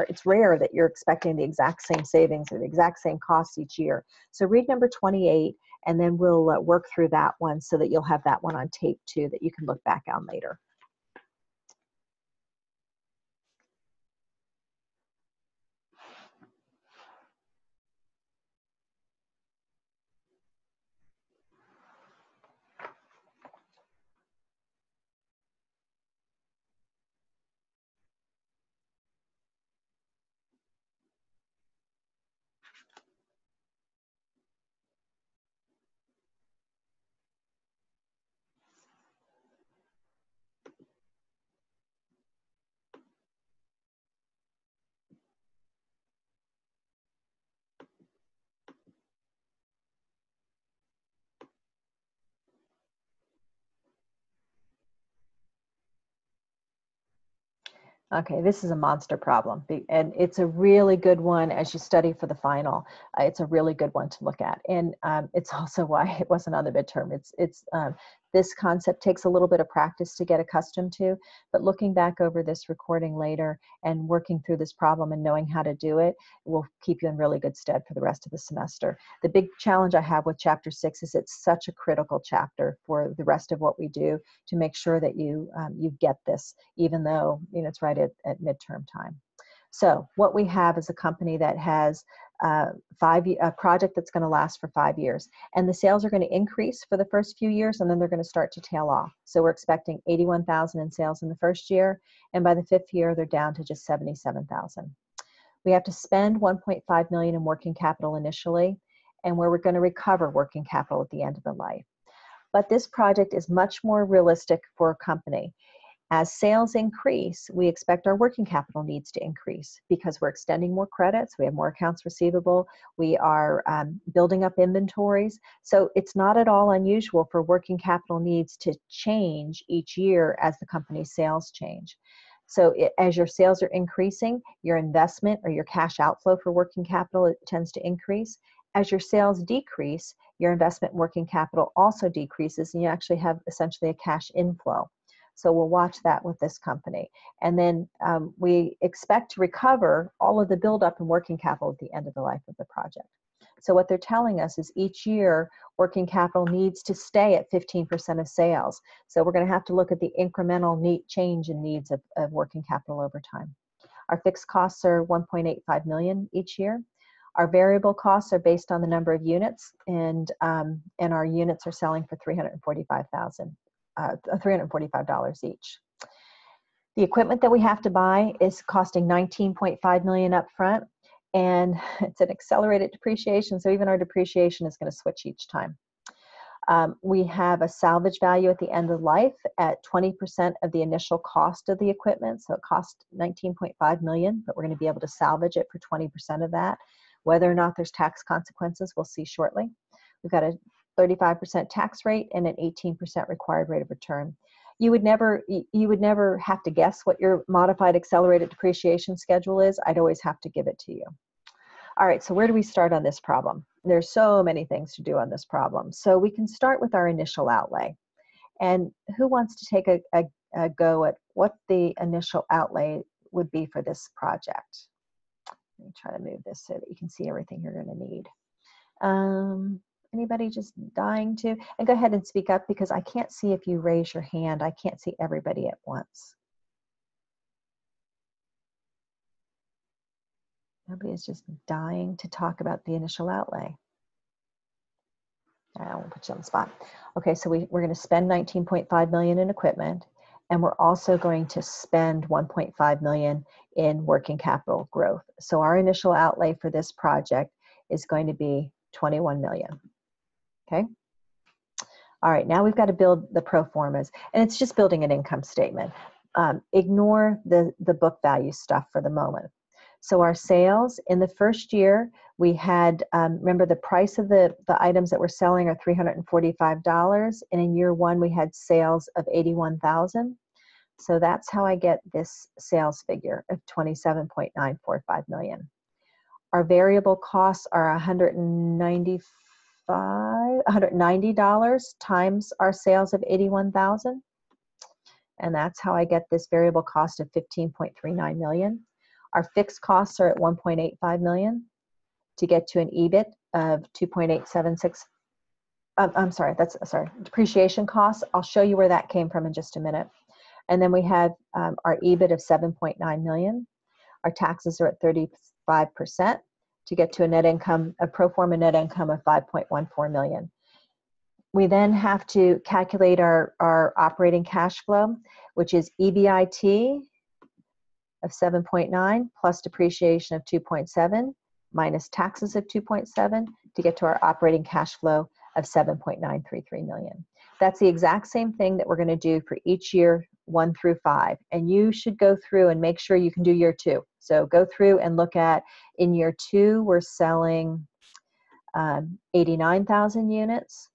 A: it's rare that you're expecting the exact same savings or the exact same costs each year. So read number 28 and then we'll work through that one so that you'll have that one on tape too that you can look back on later. Okay, this is a monster problem, and it's a really good one as you study for the final. It's a really good one to look at, and it's also why it wasn't on the midterm. This concept takes a little bit of practice to get accustomed to, but looking back over this recording later and working through this problem and knowing how to do it will keep you in really good stead for the rest of the semester. The big challenge I have with chapter 6 is it's such a critical chapter for the rest of what we do to make sure that you get this, even though it's right at midterm time. So what we have is a company that has a project that's going to last for 5 years, and the sales are going to increase for the first few years, and then they're going to start to tail off. So we're expecting 81,000 in sales in the first year, and by the 5th year they're down to just 77,000. We have to spend 1.5 million in working capital initially, and we're going to recover working capital at the end of the life. but this project is much more realistic for a company. As sales increase, we expect our working capital needs to increase because we're extending more credits, we have more accounts receivable, we are building up inventories. So it's not at all unusual for working capital needs to change each year as the company's sales change. So as your sales are increasing, your investment or your cash outflow for working capital, it tends to increase. As your sales decrease, your investment in working capital also decreases, and you actually have essentially a cash inflow. So we'll watch that with this company. And then we expect to recover all of the buildup in working capital at the end of the life of the project. So what they're telling us is each year, working capital needs to stay at 15% of sales. So we're going to have to look at the incremental change in needs of working capital over time. Our fixed costs are $1.85 million each year. Our variable costs are based on the number of units, and our units are selling for $345 each. The equipment that we have to buy is costing $19.5 million up front, and it's an accelerated depreciation, so even our depreciation is going to switch each time. We have a salvage value at the end of life at 20% of the initial cost of the equipment, so it cost $19.5 million, but we're going to be able to salvage it for 20% of that. Whether or not there's tax consequences, we'll see shortly. We've got a 35% tax rate and an 18% required rate of return. You would never have to guess what your modified accelerated depreciation schedule is. I'd always have to give it to you. All right, so where do we start on this problem? There's so many things to do on this problem. So we can start with our initial outlay. And who wants to take a go at what the initial outlay would be for this project? Let me try to move this so that you can see everything you're going to need. Anybody just dying to? And go ahead and speak up because I can't see if you raise your hand. I can't see everybody at once. Nobody is just dying to talk about the initial outlay. I won't put you on the spot. Okay, so we're going to spend $19.5 million in equipment, and we're also going to spend $1.5 million in working capital growth. So our initial outlay for this project is going to be $21 million. Okay. All right, now we've got to build the pro formas, and it's just building an income statement. Ignore the book value stuff for the moment. So our sales in the first year, we had, remember the price of the items that we're selling are $345, and in year one we had sales of $81,000. So that's how I get this sales figure of $27.945 million. Our variable costs are $190 times our sales of $81,000, and that's how I get this variable cost of $15.39 million. Our fixed costs are at $1.85 million to get to an EBIT of 2.876. Depreciation costs. I'll show you where that came from in just a minute. And then we have our EBIT of 7.9 million. Our taxes are at 35% to get to a net income, a pro forma net income of 5.14 million. We then have to calculate our operating cash flow, which is EBIT of 7.9 plus depreciation of 2.7 minus taxes of 2.7 to get to our operating cash flow of 7.933 million. That's the exact same thing that we're going to do for each year 1 through 5. And you should go through and make sure you can do year 2. So go through and look at, in year 2, we're selling 89,000 units.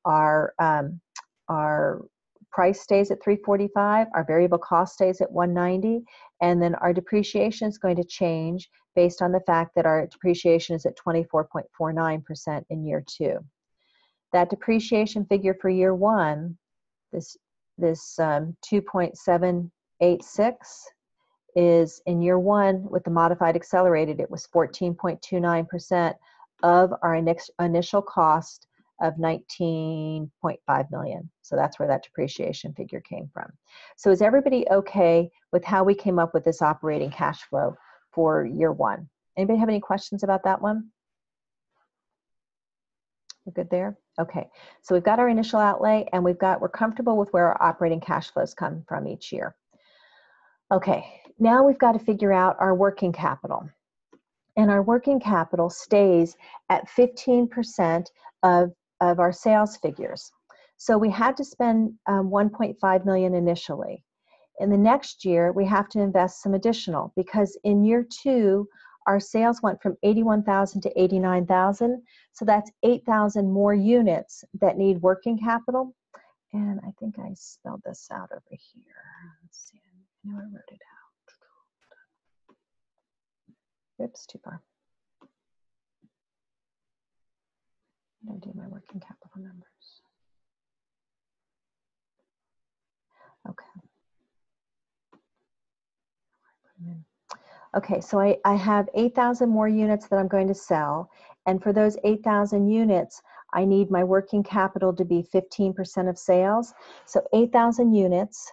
A: Our price stays at 345, our variable cost stays at 190, and then our depreciation is going to change based on the fact that our depreciation is at 24.49% in year 2. That depreciation figure for year 1, this 2.786 is in year 1 with the modified accelerated, it was 14.29% of our initial cost of $19.5 million. So that's where that depreciation figure came from. So is everybody okay with how we came up with this operating cash flow for year 1? Anybody have any questions about that one? We're good there? Okay, so we've got our initial outlay and we're comfortable with where our operating cash flows come from each year. Okay, now we've got to figure out our working capital. And our working capital stays at 15% of our sales figures. So we had to spend 1.5 million initially. In the next year, we have to invest some additional because in year 2, our sales went from 81,000 to 89,000. So that's 8,000 more units that need working capital. And I think I spelled this out over here. Let's see, I know I wrote it out. Oops, too far. I'm do my working capital numbers. Okay. Okay, so I have 8,000 more units that I'm going to sell. And for those 8,000 units, I need my working capital to be 15% of sales. So 8,000 units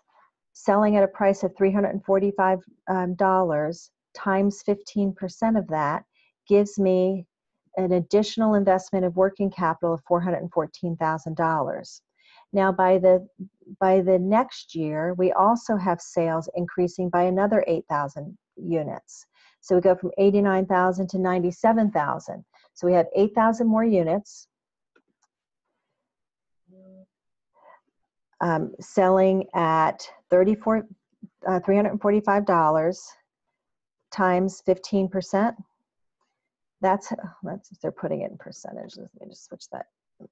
A: selling at a price of $345 times 15% of that gives me an additional investment of working capital of $414,000. Now by the next year, we also have sales increasing by another 8,000 units. So we go from 89,000 to 97,000. So we have 8,000 more units selling at $345 times 15%. That's they're putting it in percentages. Let me just switch that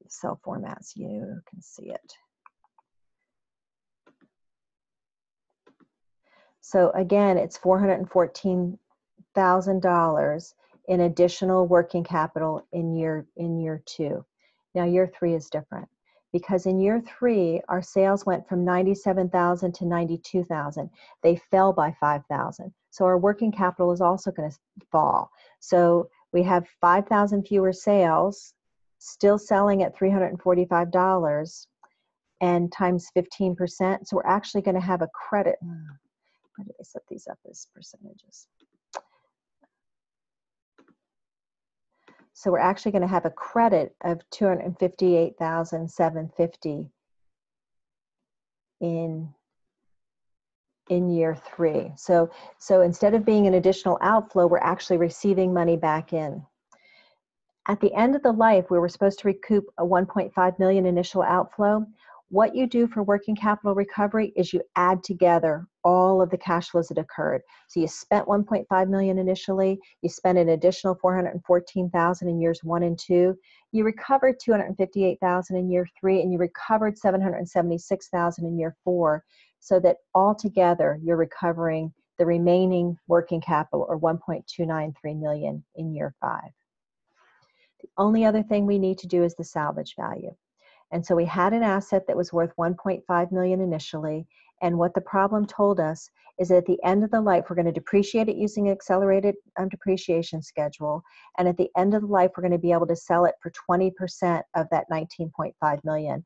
A: cell format so you can see it. So again, it's $414,000 in additional working capital in year 2. Now year 3 is different because in year 3 our sales went from 97,000 to 92,000. They fell by 5,000. So our working capital is also going to fall. So we have 5,000 fewer sales, still selling at $345 and times 15%. So we're actually going to have a credit. Why did I set these up as percentages? So we're actually going to have a credit of $258,750 in year 3. So instead of being an additional outflow, we're actually receiving money back in. At the end of the life, we were supposed to recoup a 1.5 million initial outflow. What you do for working capital recovery is you add together all of the cash flows that occurred. So you spent 1.5 million initially, you spent an additional 414,000 in years 1 and 2, you recovered 258,000 in year 3, and you recovered 776,000 in year 4, so that altogether you're recovering the remaining working capital, or 1.293 million in year 5. The only other thing we need to do is the salvage value. And so we had an asset that was worth 1.5 million initially, and what the problem told us is that at the end of the life, we're going to depreciate it using an accelerated depreciation schedule, and at the end of the life, we're going to be able to sell it for 20% of that 19.5 million,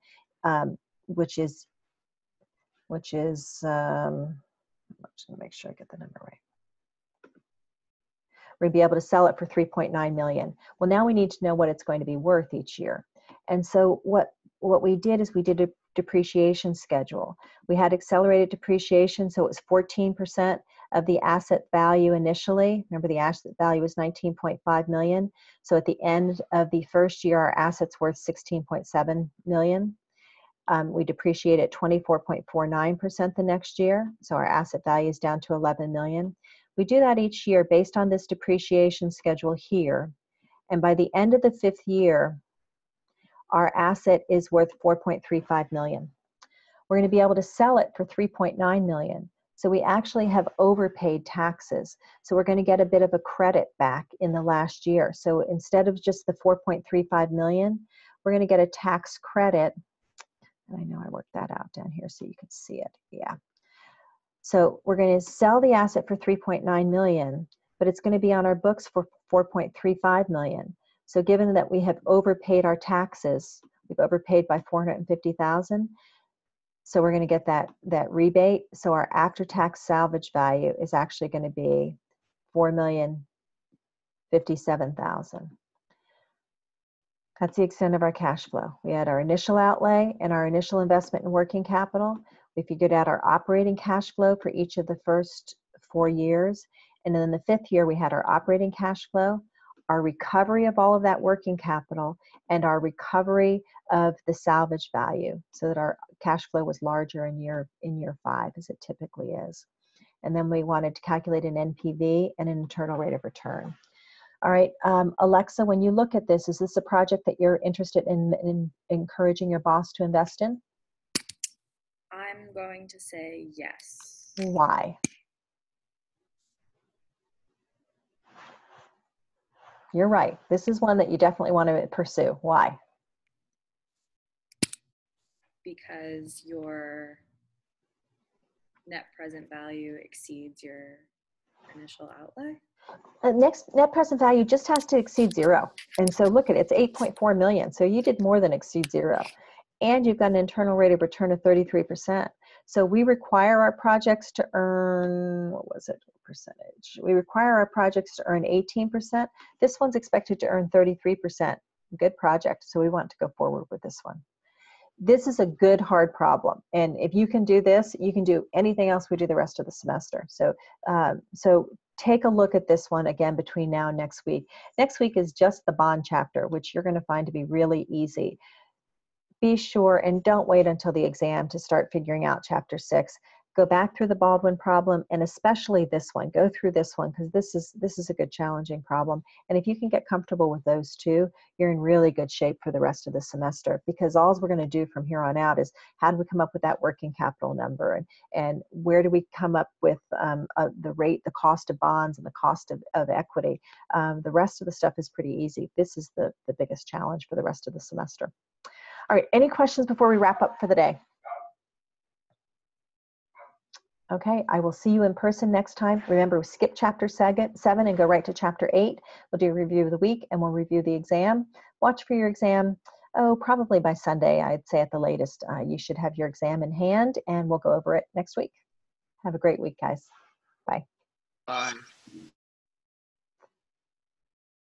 A: which is I'm just going to make sure I get the number right. We're going to be able to sell it for 3.9 million. Well, now we need to know what it's going to be worth each year. And so what we did is we did a depreciation schedule. We had accelerated depreciation, so it was 14% of the asset value initially. Remember, the asset value was 19.5 million. So at the end of the first year, our assets worth 16.7 million. We depreciate at 24.49% the next year. So our asset value is down to 11 million. We do that each year based on this depreciation schedule here. And by the end of the 5th year, our asset is worth 4.35 million. We're going to be able to sell it for 3.9 million. So we actually have overpaid taxes. So we're going to get a bit of a credit back in the last year. So instead of just the 4.35 million, we're going to get a tax credit. And I know I worked that out down here so you can see it. Yeah. So we're going to sell the asset for 3.9 million, but it's going to be on our books for 4.35 million. So given that we have overpaid our taxes, we've overpaid by 450,000. So we're going to get that rebate. So our after-tax salvage value is actually going to be 4,057,000. That's the extent of our cash flow. We had our initial outlay and our initial investment in working capital. We figured out our operating cash flow for each of the first 4 years. And then in the 5th year, we had our operating cash flow. our recovery of all of that working capital, and our recovery of the salvage value, so that our cash flow was larger in year 5, as it typically is. And then we wanted to calculate an NPV and an internal rate of return. All right, Alexa, when you look at this, is this a project that you're interested in encouraging your boss to invest in?
H: I'm going to say yes.
A: Why? You're right. This is one that you definitely want to pursue. Why?
H: Because your net present value exceeds your initial outlay.
A: Net present value just has to exceed 0. And so look at it, it's 8.4 million. So you did more than exceed 0. And you've got an internal rate of return of 33%. So we require our projects to earn, what was it, percentage? We require our projects to earn 18%. This one's expected to earn 33%. Good project. So we want to go forward with this one. This is a good, hard problem. And if you can do this, you can do anything else we do the rest of the semester. So, so take a look at this one again between now and next week. Next week is just the bond chapter, which you're going to find to be really easy. Be sure and don't wait until the exam to start figuring out chapter 6. Go back through the Baldwin problem, and especially this one. Go through this one, because this is a good challenging problem. And if you can get comfortable with those two, you're in really good shape for the rest of the semester, because all we're going to do from here on out is how do we come up with that working capital number, and where do we come up with the rate, the cost of bonds, and the cost of equity. The rest of the stuff is pretty easy. This is the biggest challenge for the rest of the semester. All right, any questions before we wrap up for the day? Okay, I will see you in person next time. Remember, skip chapter 7 and go right to chapter 8. We'll do a review of the week and we'll review the exam. Watch for your exam, probably by Sunday, I'd say at the latest. You should have your exam in hand, and we'll go over it next week. Have a great week, guys. Bye.
B: Bye.